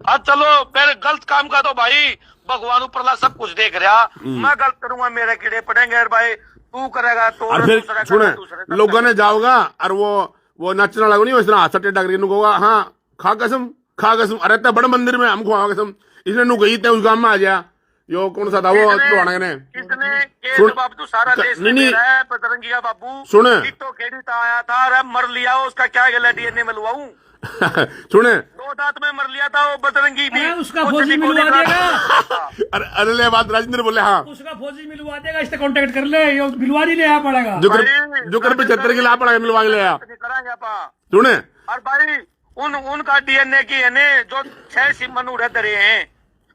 अब चलो मेरे गलत काम का तो भाई भगवान ऊपर सब कुछ देख रहा। मैं गलत करूंगा मेरे कीड़े पड़ेंगे। और भाई तू करेगा तो और फिर सुने, लोगों ने जाओगा और वो नचना लगो नहीं, वैसे हाथ टेढ़ा करके होगा, हाँ खा कसम खा कसम। अरे तो बड़े मंदिर में हम खुआ कसम। इसने नु गई थे उस गांव में आ गया। यो कौन सा था वो पुराना ने बाबू सारा देश में है बजरंगी का बाबू। सुने तो खेड़ी आया था, अरे मर लिया उसका क्या गला डीएनए में लुआऊं। सुने 2 दांत में मर लिया था वो बजरंगी भी, उसका फौजी मिलवा देगा। अरे ले बात राजेंद्र बोले, हाँ उसका फौजी मिलवा देगा, इससे कांटेक्ट कर ले, ये मिलवा नहीं ले आ पड़ेगा। जो कर 75 के ला पड़ेगा मिलवा के ले आ कराएंगे आपा। सुने और भाई उनका डीएनए की है ने जो 6 सिमन उड़े धरे हैं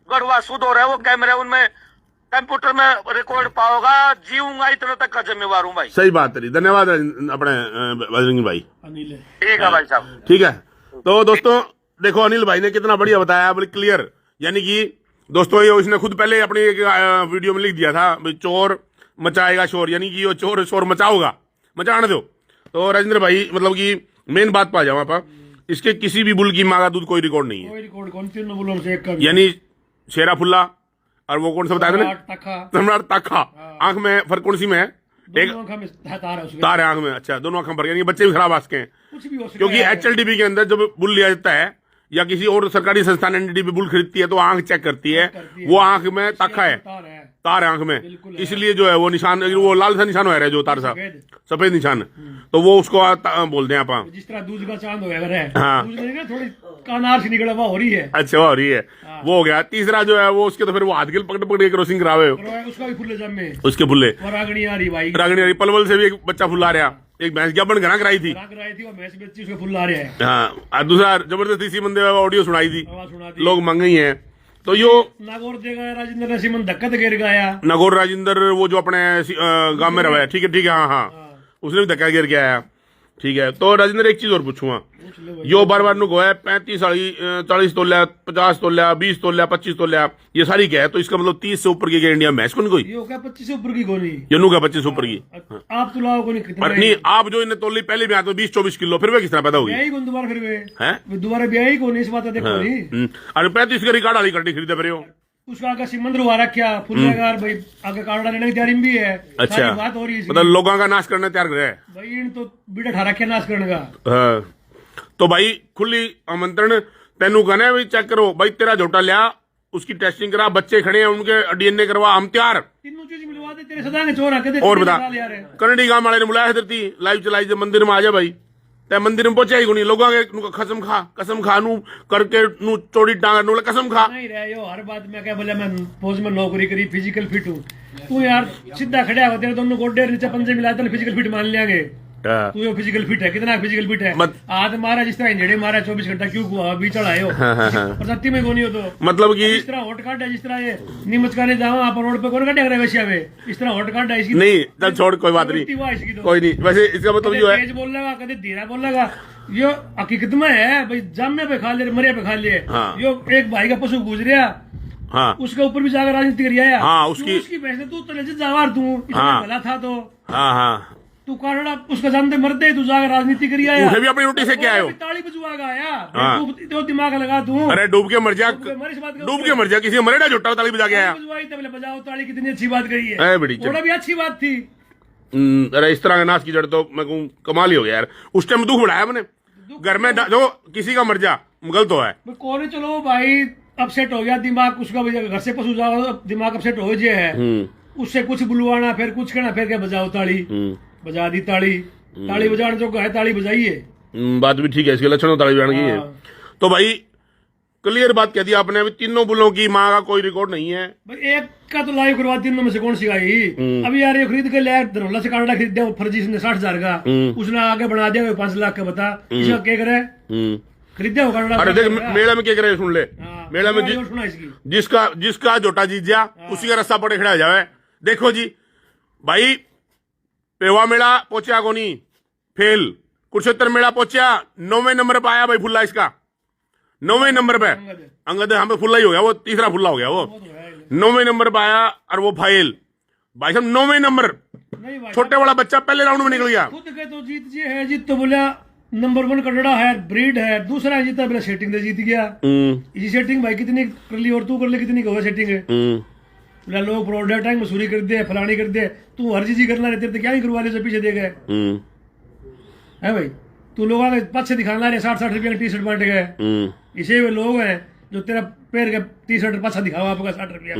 गढ़वा सुध हो रहा है, वो कैमरे उनमें कंप्यूटर में रिकॉर्ड पाओगा। जीऊंगा इतना तक का जिम्मेवार हूँ भाई। सही बात है, धन्यवाद अपने बजरंगी भाई। ठीक है भाई साहब, ठीक है। तो दोस्तों देखो अनिल भाई ने कितना बढ़िया बताया, बड़ी क्लियर। यानी कि दोस्तों ये उसने खुद पहले अपनी एक वीडियो में लिख दिया था भाई चोर मचाएगा शोर, यानी कि वो चोर शोर मचाओगा, मचाने दो। तो राजेंद्र भाई मतलब कि मेन बात पा जाओ आप, इसके किसी भी बुल की माँ का दूध कोई रिकॉर्ड नहीं है। यानी शेरा फुल्ला और वो कौन सा बताया था? सम्राट तखा। आंख में फर्क कौन सी में है? एक तार है आंख में। अच्छा, दोनों आंखें भर गई। बच्चे भी खराब आ सके हैं, क्योंकि HLDB के अंदर जब बुल लिया जाता है या किसी और सरकारी संस्थान NDDB बुल खरीदती है तो आंख चेक करती है, वो आंख में तखा है, तार है आंख में, इसलिए जो है वो निशान, वो लाल सा निशान हो रहा है जो तार सा सफेद निशान, तो वो उसको बोलते हैं आप। जिस तरह दूध का चांद हो, हाँ थोड़ी कानार से निकला हुआ हो रही है। अच्छा हो रही है, वो हो गया। तीसरा जो है वो उसके तो फिर वो हाथ के पकड़ के क्रॉसिंग करावे, उसका भी फुल्ले जमे, उसके फुल्ले रागनी आ रही भाई, रागनी आ रही। पलवल से भी एक बच्चा फुल्ला रहा, एक भैंस ज्ञापन घना कराई थी, भैंस बेची उसके फुल्ला रहा है। हाँ, दूसरा जबरदस्ती सी बंदे ऑडियो सुनाई थी, लोग मंगे ही है। तो यो नागौर देगा राजेंद्र ने सीमन धक्का गिर गया। नागौर राजेंद्र वो जो अपने गांव में रहा है, ठीक है हाँ हाँ, उसने भी धक्का गिर के आया। ठीक है, तो राजेंद्र एक चीज और पूछूंगा, यो बार बार नु है 35 40 तोला, 50 तोला, 20 तोला, 25 तोला, ये सारी क्या है? तो इसका मतलब 30 से ऊपर की इंडिया में कौन कोई? ये क्या 25 से ऊपर की कोनी, ये नु क्या 25 से ऊपर की? आप तो लाओ कोनी कितना नहीं, आप जो इन्हें तोली पहले भी आते 20-24 किलो, फिर वे किस तरह पैदा हुई? यही कौन दोबारा फिर वे हैं दोबारा ब्याह ही कोनी, इस बात देखो नहीं। अरे 35 का रिकॉर्ड वाली कट्टी खरीदे फिर उसका आगे सिमंदर हुआ रखा फुलेगार भाई आगे काड़ा लेने की तैयारी में भी है। अच्छा, सारी बात हो रही है मतलब लोगों का नाश करने तैयार है भाई, इन तो बीड़ा ठा रखे नाश करने का। हाँ। तो भाई खुली आमंत्रण तेनू कहने भी चेक करो भाई, तेरा झोटा लिया, उसकी टेस्टिंग करा, बच्चे खड़े हैं उनके डीएनए करवा, हम तैयार। तीनों चीज मिलवा दे तेरे सदा ने चोर आके दे। और बता, कन्नड़ी गांव वाले ने बुलाया धरती लाइव चलाई जे मंदिर में आ जा भाई, ते मंदिर में पहुंचा ही नहीं, लोगों के कसम खा नू करके नू चोड़ी टांग नू कसम खा नहीं रहे यो हर बात में क्या बोले, मैं फौज में नौकरी करी, फिजिकल फिट हूँ। तू यार सीधा खड़ा हो, तेरे दोनों गोडे नीचे पंजे मिला तो फिजिकल फिट मान लेंगे। तू यो फिजिकल फिट है, कितना फिजिकल फिट है? हाथ मारा जिस तरह इंजड़े मारा 24 घंटा क्यों हुआ भी चढ़ाए और सत्ती में कोनी हो तो मतलब कि इस तरह होट काट है, जिस तरह ये नीमच का जाओ आप रोड पे कौन काटे वैसे में इस तरह होट काट है इसकी। नहीं चल छोड़, कोई बात नहीं, कोई नहीं। वैसे इसका मतलब जो है तेज बोल लेगा, कभी धीरा बोल लेगा, यो हकीकत में है भाई, जामे पे खा ले मरे पे खा ले। यो एक भाई का पशु गुजरिया, हाँ, उसके ऊपर भी जाकर राजनीति करी आया। हाँ, उसकी पैसे तू तो जावार तू भला था तो, हाँ हाँ, तू कानड़ा उसका जानते मरते तू जाकर राजनीति करी आया, उसे भी अपनी रोटी से क्या आयो, ताली बजवा का आया। तू दिमाग लगा तू, अरे डूब के मर जा, डूब के मर जा, किसी मरेगा झोटा ताली बजा के आया। बजाओ ताली, कितनी अच्छी बात कही है, थोड़ा भी अच्छी बात थी। अरे इस तरह का नाश की जड़ तो मैं कहूँ कमाल ही हो गया यार। उस टाइम दुख बढ़ाया मैंने, घर में जो किसी का मर जा गलत हो है। कौन चलो भाई अपसेट हो गया दिमाग उसका, घर से पशु जाओ दिमाग अपसेट हो जाए है, उससे कुछ बुलवाना फिर कुछ कहना, फिर क्या बजाओ ताली, बजा दी ताली, ताली बजाने जो है ताली बजाइए। बात भी ठीक है, इसके लक्षण ताली बजाने की है। तो भाई क्लियर बात कह दी आपने, अभी तीनों बुलों की माँ का कोई रिकॉर्ड नहीं है भाई। एक का तो लाइव करवा, तीनों में से कौन सी आई? अभी यार ये खरीद के लिया धनौला से कांडा खरीद दिया फर्जी ने 60,000 का, उसने आगे बना दिया 5 लाख का। बता इसका क्या करे, खरीद दिया कांडा। अरे देख मेला में क्या करे सुन ले, मेला में जिसका झोटा जीत जा उसी का रस्सा पड़े खड़ा जावे। देखो जी भाई, पेवा मेला पहुंचा कोनी फेल, कुरुक्षेत्र मेला पहुंचा 9वें नंबर पे आया भाई फुल्ला, इसका 9वें नंबर पे अंगद हम पे फुल्ला ही हो गया, वो तीसरा फुल्ला हो गया, वो 9वें नंबर पे आया और वो फाइल भाई साहब 9वें नंबर। छोटे वाला बच्चा पहले राउंड में निकल गया। खुद के तो जीत जी है, जीत तो बोला नंबर 1 कटड़ा है, ब्रीड है, दूसरा जीता बोला सेटिंग से जीत गया। इसी सेटिंग भाई कितनी कर ली और तू कर ले कितनी हो सेटिंग है। बोला लोग प्रोडक्ट टाइम मसूरी कर दे, फलानी कर दे, तू हर चीज करना रहते तो क्या ही करवा ले जो पीछे दे गए है भाई। तू लोगों के पाछे दिखाना रहे 60-60 रुपया की टी शर्ट बांट गए, इसे वे लोग हैं जो तेरा पैर का टी शर्ट पाछा दिखावा आपका 60 रुपया।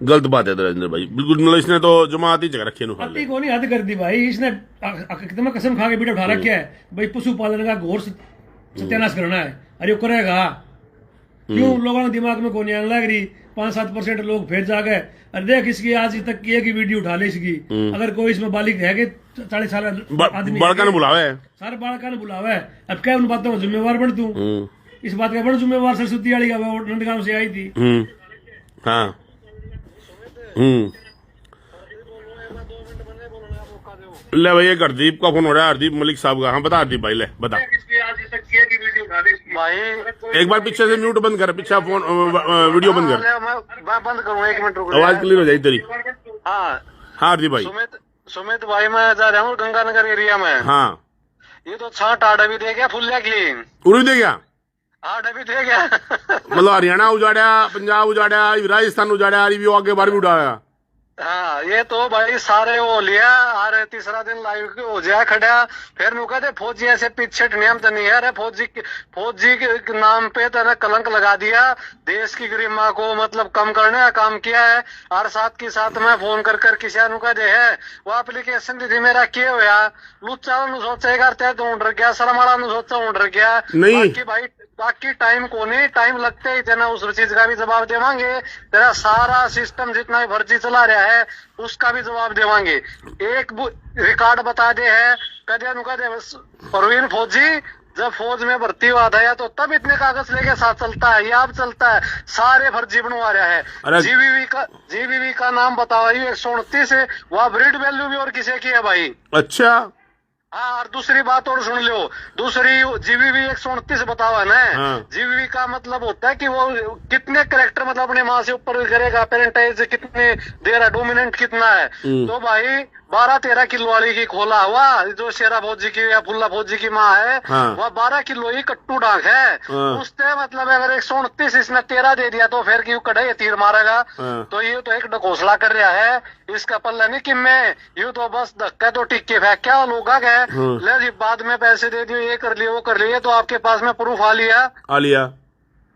गलत बात है राजेंद्र भाई, बिल्कुल। मतलब इसने तो जमात ही जगह रखी है, को नहीं हद कर दी भाई इसने, कितना कसम खा के बेटा उठा रखा है भाई, पशुपालन का घोर सत्यानाश करना है। अरे करेगा क्यों, लोगों के दिमाग में कौन आने लग रही, 5-7% लोग फिर जा गए। अरे देख इसकी आज तक की एक वीडियो उठा ले इसकी, अगर कोई इसमें बालिक है कि 40 साल आदमी बड़का ने बुलावा है, सारे बड़का ने बुलावा है। अब क्या उन बातों में जिम्मेवार बन तू, इस बात का बड़ जिम्मेवार सरस्वती वाली का नंदगांव से आई थी। हाँ ले भाई, एक हरदीप का फोन हो रहा है, हरदीप मलिक साहब का। हाँ बता हरदीप भाई, ले बता भाई। एक बार पीछे से म्यूट बंद कर, पीछे फोन वीडियो बंद कर, मैं बंद करूँ 1 मिनट रुक, आवाज क्लियर हो जाएगी तेरी। हाँ हरदीप भाई। सुमित भाई मैं जा रहा हूँ गंगानगर एरिया में। हाँ ये तो 6 टाड़ा भी दे गया फुल्ला क्लीन, उड़ी दे गया, 8 भी दे गया। मतलब हरियाणा उजाड़ा, पंजाब उजाड़ा, राजस्थान उजाड़ा, रिव्यू आगे बार भी उड़ाया। हाँ ये तो भाई सारे वो लिया, और तीसरा दिन लाइव हो जाए खड़ा, फिर नु कहते फौजी ऐसे पीछे नियम तो नहीं है। अरे फौजी के नाम पे तो ना कलंक लगा दिया, देश की गरिमा को मतलब कम करने का काम किया है। और साथ के साथ में फोन कर किसी नु कहते है वो एप्लीकेशन दीदी मेरा क्या होया, लुच्चा नु सोचे करते ढूंढ गया, शर्माड़ा नु सोचा ढूंढ गया। बाकी भाई बाकी टाइम को नहीं, टाइम लगते ही जना उस चीज का भी जवाब देवांगे, तेरा सारा सिस्टम जितना भी भर्ती चला रहा है उसका भी जवाब देवांगे। एक रिकॉर्ड बता दे है कदे परवीन फौजी जब फौज में भर्ती हुआ था या तो तब इतने कागज लेके साथ चलता है, या अब चलता है, सारे फर्जी बनवा रहा है। जीबीवी का नाम बताओ 129 है, वह ब्रीड वैल्यू भी और किसी की है भाई। अच्छा हाँ, और दूसरी बात और सुन लो, दूसरी जीबीवी 129 बताओ है ना। जीबीवी का मतलब होता है कि वो कितने कैरेक्टर मतलब अपने माँ से ऊपर करेगा, पेरेंटाइज कितने दे रहा, डोमिनेंट कितना है। तो भाई 12-13 किलो वाली की खोला हुआ, जो शेरा फौजी की या फुल्ला फौजी की माँ है, हाँ। वह 12 किलो ही कट्टू डाक है। हाँ। उससे मतलब अगर 129 इसने 13 दे दिया तो फिर क्यों कड़े तीर मारेगा। हाँ। तो ये तो एक ढकोसला कर रहा है, इसका पल्ला नहीं कि मैं यूं तो बस धक्का तो टिक्के फेंक क्या लोग आ गए, ले जी बाद में पैसे दे दियो, ये कर लियो वो कर लियो, तो आपके पास में प्रूफ आ लिया।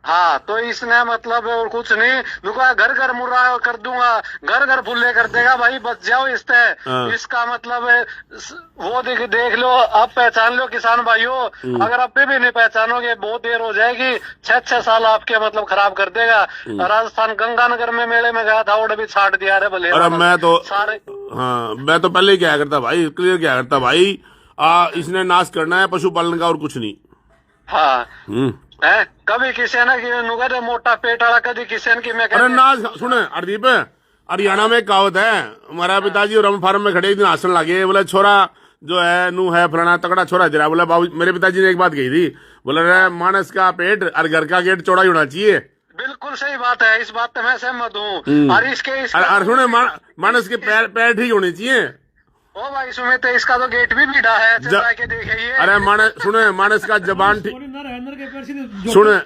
हाँ, तो इसने मतलब और कुछ नहीं, दुका घर घर मुर्रा कर दूंगा, घर घर फुल्ले कर देगा भाई, बच जाओ इससे। हाँ। इसका मतलब वो देख लो, आप पहचान लो किसान भाइयों, अगर आप भी नहीं पहचानोगे बहुत देर हो जाएगी, 6 साल आपके मतलब खराब कर देगा। राजस्थान गंगानगर में मेले में गया था, वो भी छाट दिया रे भले। अरे मैं तो सारे हाँ, मैं तो पहले ही क्या करता भाई, क्लियर क्या करता भाई, इसने नाश करना है पशुपालन का और कुछ नहीं। हाँ है, कभी किसी ने कि नुगर मोटा पेट वाला, कभी किसी ने कि मैं अरे ना सुने हरदीप, हरियाणा में कहावत है, हमारा पिताजी और हम फार्म में खड़े एक दिन हंसने लगे, बोले छोरा जो है नू है फलाना तगड़ा छोरा जरा, बोला बाबू, मेरे पिताजी ने एक बात कही थी, बोले रे मानस का पेट और घर का गेट चौड़ा ही होना चाहिए। बिल्कुल सही बात है, इस बात पे मैं सहमत हूँ। और इसके सुने मानस के पैर ठीक होने चाहिए। ओ भाई सुमित, इसका तो गेट भी बीड़ा है, चला के देखिए। अरे मानस का जबान ठीक, सुने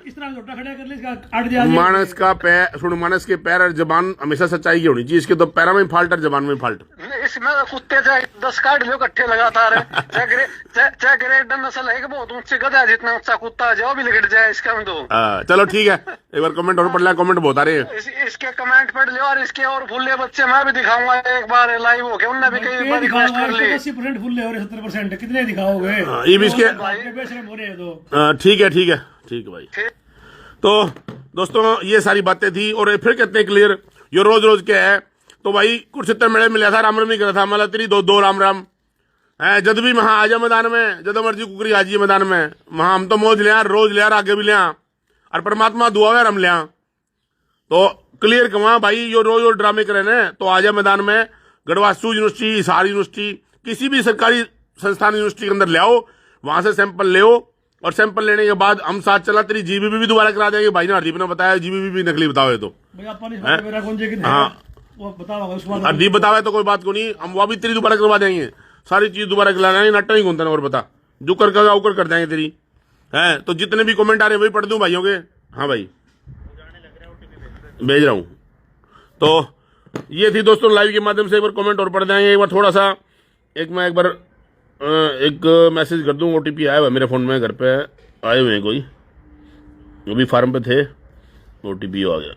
मानस का पैर, सुन मानस के पैर और जबान हमेशा सच्चाई की होनी चाहिए, इसके तो पैरों में फाल्ट और जबान में फाल्ट। इसमें कुत्ते चाहे 10 काट लो इकट्ठे लगातार, चाहे ग्रेड नस्ल है बहुत ऊंचे गधा, जितना ऊंचा कुत्ता है जो भी लिखट जाए इसका में तो। चलो ठीक है, एक बार कमेंट और पढ़ लिया, कमेंट बहुत आ रहे हैं, इसके कमेंट पढ़ लो, और इसके और फुल्ले बच्चे मैं भी दिखाऊंगा एक बार लाइव होके, उनने भी कई बार रिक्वेस्ट कर ली। 80% फुल्ले और 70% कितने दिखाओगे? ये भी इसके बेशरम हो रहे हैं तो। ठीक है भाई। तो दोस्तों ये सारी बातें थी, और फिर कहते हैं क्लियर, ये रोज रोज क्या है, तो भाई कुरुक्षेत्र मेले मिला था, राम नहीं करा था, मतलब तेरी दो राम है, जद भी वहां आ जा मैदान में, जद मर्जी कुकरी आ जाइए मैदान में, वहां हम तो मौज लिया, रोज लिया, आगे भी लिया, और परमात्मा दुआ है हम लिया। तो क्लियर कमा भाई, यो रोज ड्रामे करे ना, तो आ जा मैदान में, गढ़वासू यूनिवर्सिटी, हिसार यूनिवर्सिटी, किसी भी सरकारी संस्थान यूनिवर्सिटी के अंदर ले आओ, वहां से सैंपल ले आओ, और सैंपल लेने के बाद हम साथ चला, तेरी जीबीबी भी दोबारा करा देंगे। भाई ने हरदीप ने बताया जीबीबी भी नकली बताओ तो हरदीप बतावे तो कोई बात को नहीं, हम वो भी तेरी दोबारा करवा देंगे, सारी चीज दोबारा करा देंगे, नट्टा नहीं घूमता ना, और बता जो कर देंगे तेरी है। तो जितने भी कमेंट आ रहे हैं वही पढ़ दूं भाइयों के। हाँ भाई भेज रहा हूं। तो ये थी दोस्तों लाइव के माध्यम से, एक बार कमेंट और पढ़ देंगे, एक बार थोड़ा सा मैं एक बार एक मैसेज कर दूं, ओटीपी आया हुआ मेरे फ़ोन में, घर पे आए हुए हैं कोई, वो भी फार्म पे थे, ओटीपी आ गया।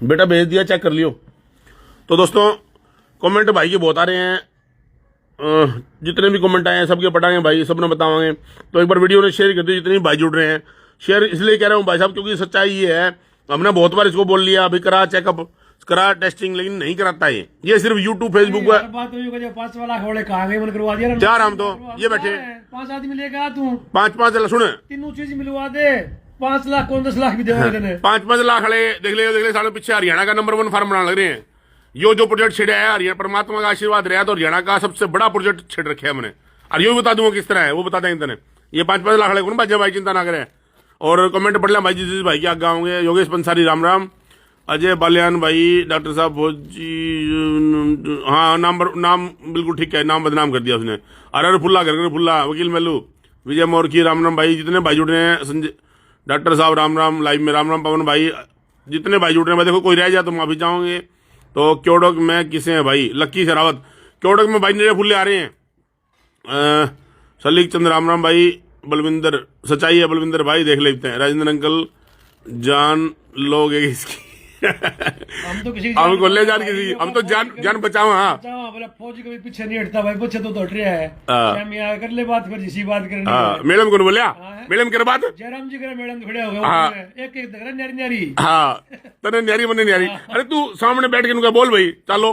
बेटा भेज दिया, चेक कर लियो। तो दोस्तों कमेंट भाई के बहुत आ रहे हैं, जितने भी कमेंट आए हैं सबके पढ़ाएंगे भाई, सब ने बतावाएंगे। तो एक बार वीडियो ने शेयर कर दी, जितने भी भाई जुड़ रहे हैं, शेयर इसलिए कह रहा हूँ भाई साहब, क्योंकि सच्चाई ये है, हमने बहुत बार इसको बोल लिया, अभी करा चेकअप, करा टेस्टिंग, लेकिन नहीं कराता ये सिर्फ यूट्यूब फेसबुक पर। 5 लाख वाले कहाँ गए, मन करवा दिया चार, हम तो ये बैठे 5 आदमी लेगा तू, 5 सुने, तीनों चीज मिलवा दे, 5 लाख कौन 10 लाख भी देगा, 5 लाख वाले देख ले सालों पीछे हरियाणा का नंबर 1 फार्म बनाने लग रहे हैं। यो जो प्रोजेक्ट छिड़ा है हरियाणा, परमात्मा का आशीर्वाद रहा तो हरियाणा का सबसे बड़ा प्रोजेक्ट छिड़ रखे है हमने, और यो भी बता दूंगा किस तरह है, वो बता देंगे तने। ये 5 लाख वाले कौन भाई, भाई चिंता ना करें। और कमेंट पढ़ लिया भाई, जिस भाई के आगे होंगे, योगेश पंसारी राम, अजय बालियान भाई, डॉक्टर साहब फौजी, हाँ नाम बिल्कुल ठीक है, नाम बदनाम कर दिया उसने। अरे फुल्ला घर फुल्ला, वकील मेलू, विजय मोरकी राम भाई, जितने भाई जुड़ रहे हैं, संजय डॉक्टर साहब राम लाइव में, राम पवन भाई, जितने भाई जुड़ रहे हैं, देखो कोई रह जाए तो माफी चाहोगे। तो क्योडक में किसे हैं भाई, लक्की शरावत, क्योडक में भाई मेरे फुल्ले आ रहे हैं, सलीक चंद्र राम भाई, बलविंदर, सच्चाई है बलविंदर भाई, देख लेते हैं। राजेंद्र अंकल जान लोगे इसकी हम तो किसी हमको ले जान किसी, हम तो जान बचाओ। हाँ फौजी कभी पीछे नहीं हटता भाई, पीछे तो हट रहा है, कर ले बात, फिर जिसी बात करनी। मैडम को बोलिया, मैडम कर बात, जयराम जी करे, मैडम खड़े हो गए, एक न्यारी न्यारी, हाँ तेरे न्यारी बने न्यारी। अरे तू सामने बैठ के उनका बोल भाई, चलो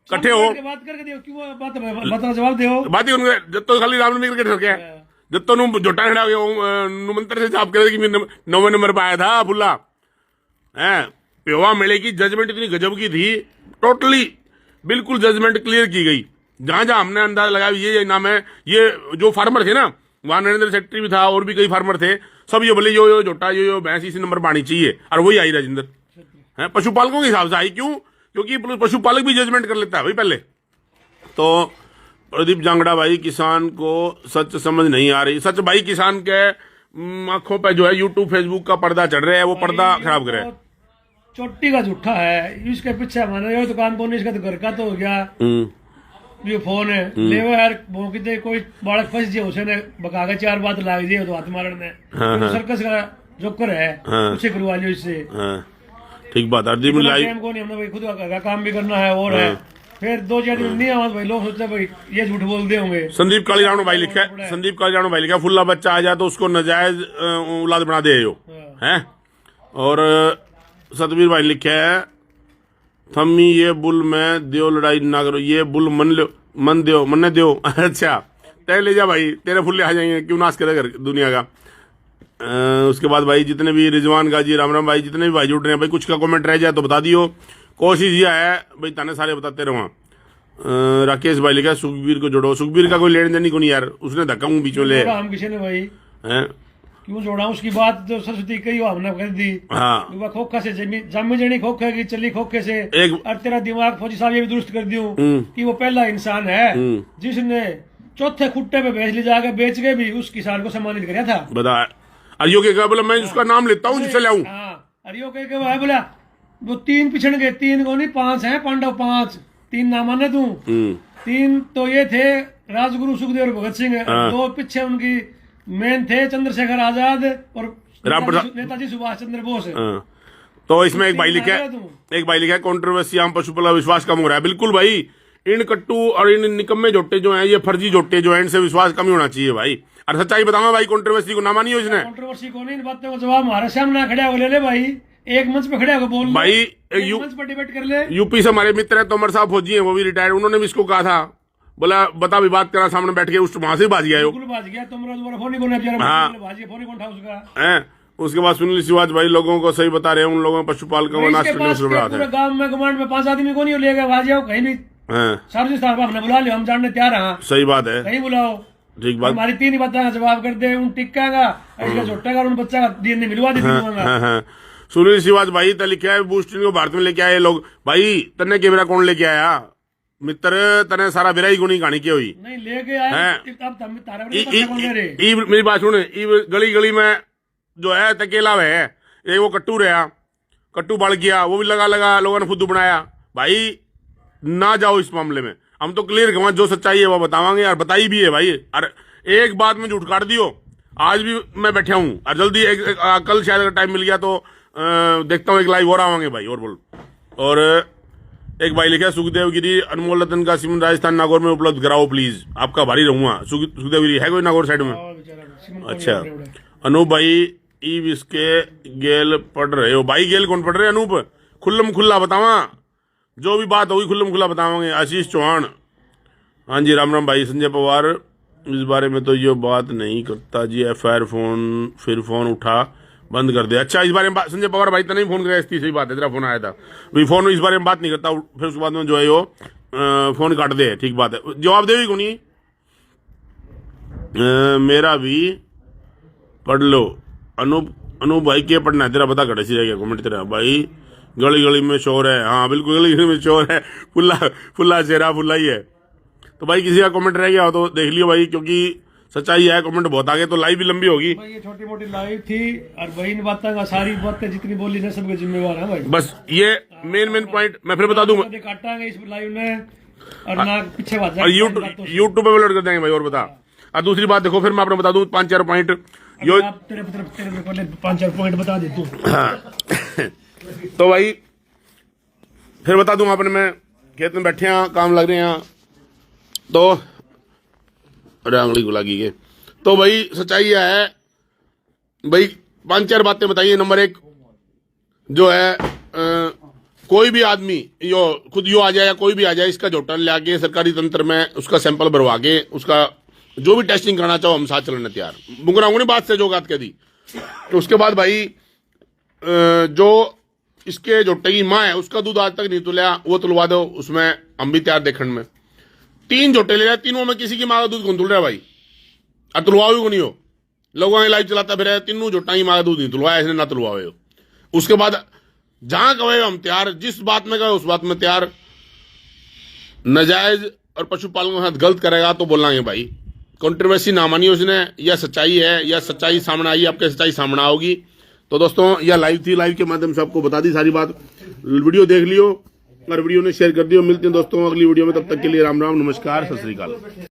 कट्ठे हो, बात करके दियो, क्यों बात जवाब दो, बात ही उनके जब तो खाली राम नहीं करके सके, जब तो झोटा खड़ा हो गया मंत्र से जाप करे कि 9वें नंबर पे आया था फुल्ला है। पेवा मेले की जजमेंट इतनी गजब की थी, टोटली बिल्कुल जजमेंट क्लियर की गई। जहां जहां हमने अंदाजा लगाया ये नाम है, ये जो फार्मर थे ना, वहां नरेंद्र सेक्रेटरी भी था और भी कई फार्मर थे, सब ये बोले यो जोटा यो भैंस इसी नंबर पर आनी चाहिए, और वही आई राजेंद्र है पशुपालकों के हिसाब से आई। क्यों? क्योंकि पशुपालक भी जजमेंट कर लेता है भाई पहले। तो प्रदीप जांगड़ा भाई, किसान को सच समझ नहीं आ रही। सच भाई किसान के आंखों पे जो है यूट्यूब फेसबुक का पर्दा चढ़ रहा है, वो पर्दा खराब करे। चोटी का झूठा है, इसके पीछे माना दुकान पर इसका तो घर का तो हो गया, ये फोन है ले यार वो कितने कोई बालक फंस जाए उसे बका के 4 बात लाग जाए तो हाथ मारने सर्कस का जोकर है, उसे करवा लियो इससे। ठीक बात है। को नहीं, हमने भाई खुद का काम भी करना है और है, फिर 2-4 दिन नहीं आवाज भाई लोग सोचते भाई ये झूठ बोलते होंगे। संदीप कालीराणु भाई लिखा है, संदीप कालीराणु भाई लिखा फुल्ला बच्चा आ जाए तो उसको नजायज औलाद बना दे यो है। और सतवीर भाई लिखा है थम्मी ये बुल में दियो लड़ाई ना करो, ये बुल मन दियो अच्छा तय ले जा भाई, तेरे फुल्ले आ जाएंगे, क्यों नाश करे घर दुनिया का। उसके बाद भाई जितने भी रिजवान गाजी राम भाई जितने भी भाई जुड़ रहे हैं भाई, कुछ का कमेंट रह जाए तो बता दियो, कोशिश यह है भाई ताने सारे बताते रहो। राकेश भाई लिखा सुखबीर को जोड़ो, सुखबीर का कोई लेन देन नहीं यार, उसने धक्का मुंह बीच में ले हम किसी ने भाई हैं क्यों जोड़ा, उसकी बात जो सरस्वती कही हमने कर दी। हाँ खोखा से जमी जनी खोखे की चली खोखे से और तेरा दिमाग फौजी साहब ये भी दुरुस्त कर दियो कि वो पहला इंसान है जिसने चौथे खुट्टे पे भैंस ले जाकर बेच के भी उस किसान को सम्मानित किया था। बता अरियो के क्या बोला, मैं उसका नाम लेता हूँ जिसे लाऊं। अरियो के भाई बोला वो 3 पिछड़ गए, 3 को नहीं 5 हैं पांडव, 5 3 ना माने तू 3 तो ये थे राजगुरु सुखदेव और भगत सिंह, 2 पीछे उनकी मेन थे चंद्रशेखर आजाद और नेताजी सुभाष चंद्र बोस। तो इसमें एक भाई लिखा है कंट्रोवर्सी आम पशुपालन विश्वास कम हो रहा है। बिल्कुल भाई, इन कट्टू और इन निकम्मे जोटे जो हैं, ये फर्जी जोटे जो हैं, इनसे विश्वास कम ही होना चाहिए भाई। और सच्चाई बताऊंगा भाई, कंट्रोवर्सी को ना मानियो इसने, कंट्रोवर्सी को नहीं, इन बातों का जवाब हमारे सामने खड़ा हो ले भाई, एक मंच पे खड़े होकर बोल भाई, एक मंच पर डिबेट कर ले। यूपी से हमारे मित्र है तोमर साहब फौजी हैं, वो भी रिटायर्ड, उन्होंने भी इसको कहा था, बोला बता भी बात करा, सामने बैठ के उस वहां से बाज गया उसके बाद सुनील शिवाज भाई लोगों को सही बता रहे हैं, उन लोगों पशुपालकों को नाश करने से बड़ा है। गांव में कमांड में 5 आदमी को नहीं लेगा भाजिया कहीं भी सार्वजनिक स्थान पर बुला लियो, हम जानने तैयार हैं। सही बात है, कहीं बुलाओ, ठीक बात। हमारी 3 ही बातें जवाब कर दे, उन टिक्का का झोटा का उन बच्चा का डीएनए मिलवा दे। सुनील शिवाज भाई तले क्या है बूस्टिंग को भारत में लेके आए लोग भाई, तन्ने के मेरा कौन लेके आया मित्र, तने सारा बिराई गुनी कहानी की हुई नहीं लेके आए। मेरी बात सुने, गली गली में जो है तकेला है, एक वो कट्टू रहा, कट्टू बढ़ गया, वो भी लगा लोगों ने फुद्दू बनाया भाई। ना जाओ इस मामले में, हम तो क्लियर कहवा जो सच्चाई है वो बतावांगे, और बताई भी है भाई। और एक बात में झूठ काट दियो, आज भी मैं बैठा हूँ, और जल्दी कल शायद अगर टाइम मिल गया तो देखता हूँ एक लाइव और आवांगे भाई। और बोल, और एक भाई लिखा सुखदेव गिरी अनमोल रतन का सिमन राजस्थान नागौर में उपलब्ध कराओ प्लीज, आपका भारी रहूंगा। सुखदेव गिरी है कोई नागौर साइड में? अच्छा अनूप भाई ईव इसके गेल पढ़ रहे हो भाई, गेल कौन पढ़ रहे अनूप? खुल्लम खुल्ला बतावा, जो भी बात होगी खुल्लम खुल्ला बतावांगे। आशीष चौहान, हाँ जी राम राम भाई। संजय पवार इस बारे में तो ये बात नहीं करता जी, FIR फिर फोन उठा बंद कर दे। अच्छा इस बारे में संजय पवार भाई तो नहीं फोन कराया, सही बात है, तेरा फोन आया था भाई, फोन इस बारे में बात नहीं करता, फिर उसके बाद में जो है वो फोन काट दे, ठीक बात है, जवाब दे को नहीं। मेरा भी पढ़ लो अनूप भाई क्या पढ़ना है तेरा, बता कटे सी रह गया कमेंट तेरा भाई। गली गली में शोर है, हाँ बिल्कुल गली गली में शोर है, फुल्ला चेहरा फुल्ला ही है। तो भाई किसी का कमेंट रह गया हो तो देख लियो भाई, क्योंकि सच्चाई है, कमेंट बहुत आगे तो लाइव भी लंबी होगी। ये छोटी मोटी लाइव थी, और वही इन बातों का सारी बातें जितनी बोली ना सबके जिम्मेवार है भाई। बस ये मेन पॉइंट मैं फिर बता दूंगा, काटांगे इस लाइव में और ना पीछे बात, और यूट्यूब पे अपलोड कर देंगे भाई। और बता, और दूसरी बात देखो, फिर मैं आपको बता दूं 5-4 पॉइंट, यो तेरे पहले 5-4 पॉइंट बता दे तू। तो भाई फिर बता दूं, आपने मैं खेत में बैठे हैं, काम लग रहे हैं, तो अरे आंगली को लगी गए। तो भाई सच्चाई यह है भाई, 5-4 बातें बताइए। नंबर 1 जो है कोई भी आदमी यो खुद यो आ जाए या कोई भी आ जाए, इसका झोटा ले आके सरकारी तंत्र में उसका सैंपल भरवा के उसका जो भी टेस्टिंग करना चाहो हम साथ चलने तैयार। मुकराऊंगी बात से जो बात कह दी। तो उसके बाद भाई जो इसके झोटे की माँ है उसका दूध आज तक नहीं तुलिया, वो तुलवा दो, उसमें हम भी तैयार देखने में। 3 झोटे ले रहे, तीनों में किसी की माँ का दूध कौन तुल रहा है भाई, और तुलवा भी को नहीं हो, लोगों ने लाइव चलाता फिर तीनों जो टाइम आगे दूध नहीं तुलवाया इसने ना तुलवाए हो। उसके बाद जहां कहे हम तैयार, जिस बात में कहे उस बात में तैयार। नाजायज और पशुपालकों के साथ गलत करेगा तो बोलेंगे भाई। कंट्रोवर्सी ना मानी उसने, या सच्चाई है या सच्चाई सामने आई, आपके सच्चाई सामने आओगी। तो दोस्तों यह लाइव थी, लाइव के माध्यम से आपको बता दी सारी बात। वीडियो देख लियो और वीडियो ने शेयर कर दियो। मिलते हैं दोस्तों अगली वीडियो में, तब तक के लिए राम राम, नमस्कार, सत श्री अकाल।